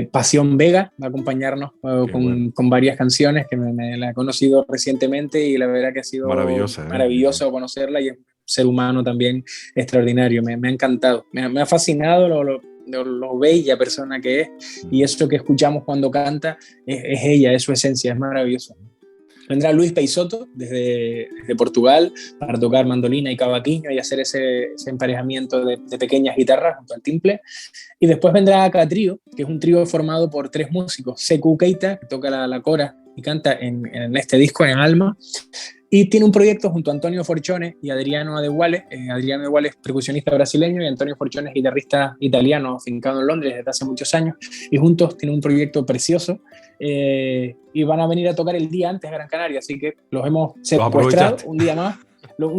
Pasión Vega va a acompañarnos con varias canciones que me la he conocido recientemente y la verdad que ha sido maravilloso conocerla y es un ser humano también extraordinario. Me ha encantado, me ha fascinado lo bella persona que es y eso que escuchamos cuando canta es ella, es su esencia, es maravilloso. Vendrá Luis Peixoto desde Portugal para tocar mandolina y cavaquinho y hacer ese emparejamiento de pequeñas guitarras junto al timple. Y después vendrá Catrío, que es un trío formado por 3 músicos. Sekou Keita, que toca la cora y canta en este disco, en Alma. Y tiene un proyecto junto a Antonio Forcione y Adriano Adewale. Adriano Adewale es percusionista brasileño y Antonio Forcione es guitarrista italiano, afincado en Londres desde hace muchos años. Y juntos tienen un proyecto precioso y van a venir a tocar el día antes de Gran Canaria. Así que los hemos secuestrado un día más. Los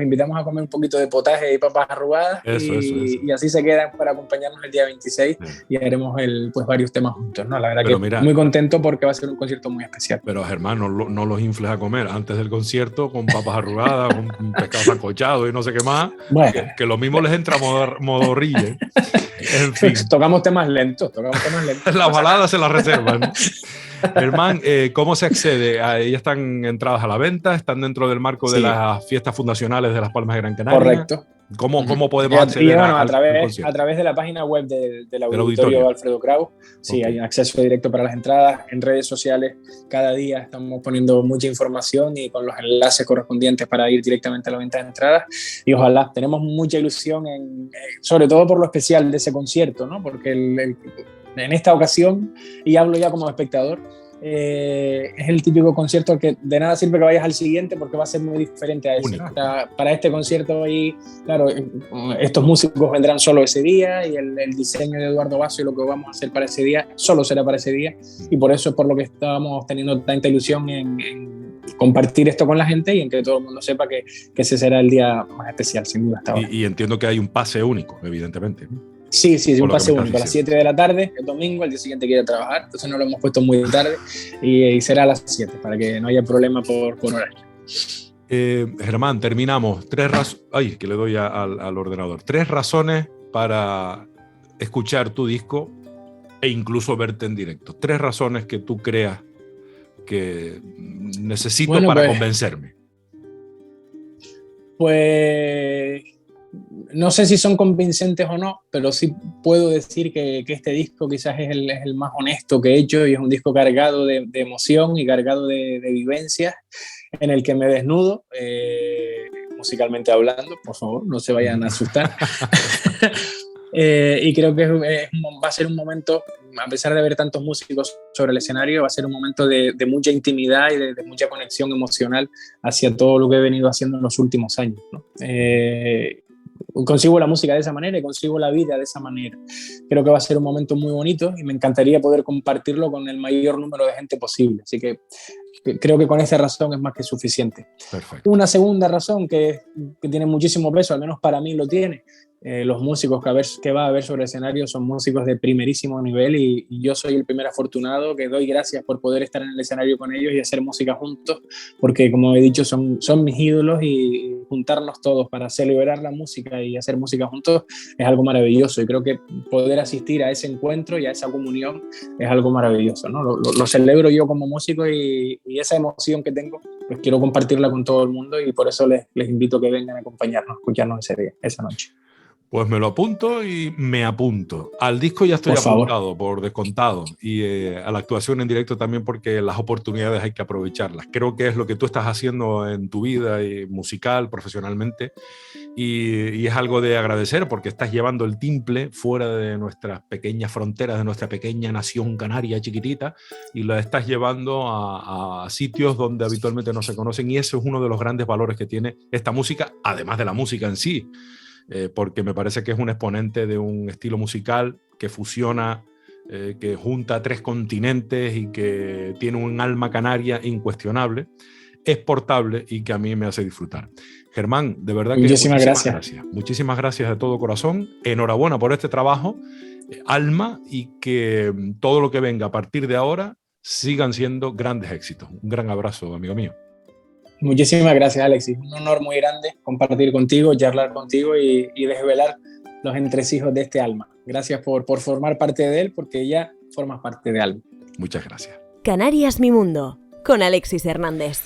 invitamos a comer un poquito de potaje y papas arrugadas y así se quedan para acompañarnos el día 26 y haremos pues varios temas juntos, ¿no? La verdad que mira, muy contento porque va a ser un concierto muy especial. Pero Germán, no los infles a comer antes del concierto con papas arrugadas, con pescado sancochado y no sé qué más, bueno, que lo mismo les entra modorrille. En fin. Tocamos temas lentos. Las baladas se las reservan. Germán, ¿cómo se accede? ¿Ya están entradas a la venta? ¿Están dentro del marco de las fiestas fundacionales de Las Palmas de Gran Canaria? Correcto. ¿Cómo podemos acceder a través de la página web del auditorio Alfredo Kraus? Sí, hay acceso directo para las entradas. En redes sociales cada día estamos poniendo mucha información y con los enlaces correspondientes para ir directamente a la venta de entradas. Y ojalá, tenemos mucha ilusión, sobre todo por lo especial de ese concierto, ¿no? Porque en esta ocasión, y hablo ya como espectador, es el típico concierto que de nada sirve que vayas al siguiente porque va a ser muy diferente a ese, ¿no? Para este concierto ahí, claro, estos músicos vendrán solo ese día y el diseño de Eduardo Basso y lo que vamos a hacer para ese día solo será para ese día y por eso es por lo que estábamos teniendo tanta ilusión en compartir esto con la gente y en que todo el mundo sepa que ese será el día más especial, sin duda. Hasta ahora. Y entiendo que hay un pase único, evidentemente. Sí, un pase único a las 7 de la tarde, el domingo, el día siguiente quiere trabajar, entonces no lo hemos puesto muy tarde y será a las 7 para que no haya problema por horario. Germán, terminamos. Que le doy al ordenador. 3 razones para escuchar tu disco e incluso verte en directo. 3 razones que tú creas que necesito para convencerme. Pues no sé si son convincentes o no, pero sí puedo decir que este disco quizás es el más honesto que he hecho y es un disco cargado de emoción y cargado de vivencias en el que me desnudo, musicalmente hablando, por favor, no se vayan a asustar. Y creo que va a ser un momento, a pesar de haber tantos músicos sobre el escenario, va a ser un momento de mucha intimidad y de mucha conexión emocional hacia todo lo que he venido haciendo en los últimos años, ¿no? consigo la música de esa manera y consigo la vida de esa manera. Creo que va a ser un momento muy bonito y me encantaría poder compartirlo con el mayor número de gente posible. Así que creo que con esa razón es más que suficiente. Perfecto. Una segunda razón que tiene muchísimo peso, al menos para mí lo tiene. Los músicos que va a haber sobre el escenario son músicos de primerísimo nivel y yo soy el primer afortunado que doy gracias por poder estar en el escenario con ellos y hacer música juntos, porque como he dicho son mis ídolos y juntarnos todos para celebrar la música y hacer música juntos es algo maravilloso, y creo que poder asistir a ese encuentro y a esa comunión es algo maravilloso, ¿no? Lo celebro yo como músico y esa emoción que tengo pues quiero compartirla con todo el mundo, y por eso les invito a que vengan a acompañarnos, a escucharnos esa noche. Pues me lo apunto y me apunto. Al disco ya estoy apuntado, por descontado, y a la actuación en directo también, porque las oportunidades hay que aprovecharlas. Creo que es lo que tú estás haciendo en tu vida musical, profesionalmente, y es algo de agradecer, porque estás llevando el timple fuera de nuestras pequeñas fronteras, de nuestra pequeña nación canaria chiquitita, y la estás llevando a sitios donde habitualmente no se conocen, y eso es uno de los grandes valores que tiene esta música, además de la música en sí. Porque me parece que es un exponente de un estilo musical que fusiona, que junta 3 continentes y que tiene un alma canaria incuestionable, exportable y que a mí me hace disfrutar. Germán, de verdad que muchísimas gracias. Muchísimas gracias de todo corazón. Enhorabuena por este trabajo, Alma, y que todo lo que venga a partir de ahora sigan siendo grandes éxitos. Un gran abrazo, amigo mío. Muchísimas gracias, Alexis. Un honor muy grande compartir contigo, charlar contigo y desvelar los entresijos de este Alma. Gracias por formar parte de él, porque ya formas parte de Alma. Muchas gracias. Canarias Mi Mundo, con Alexis Hernández.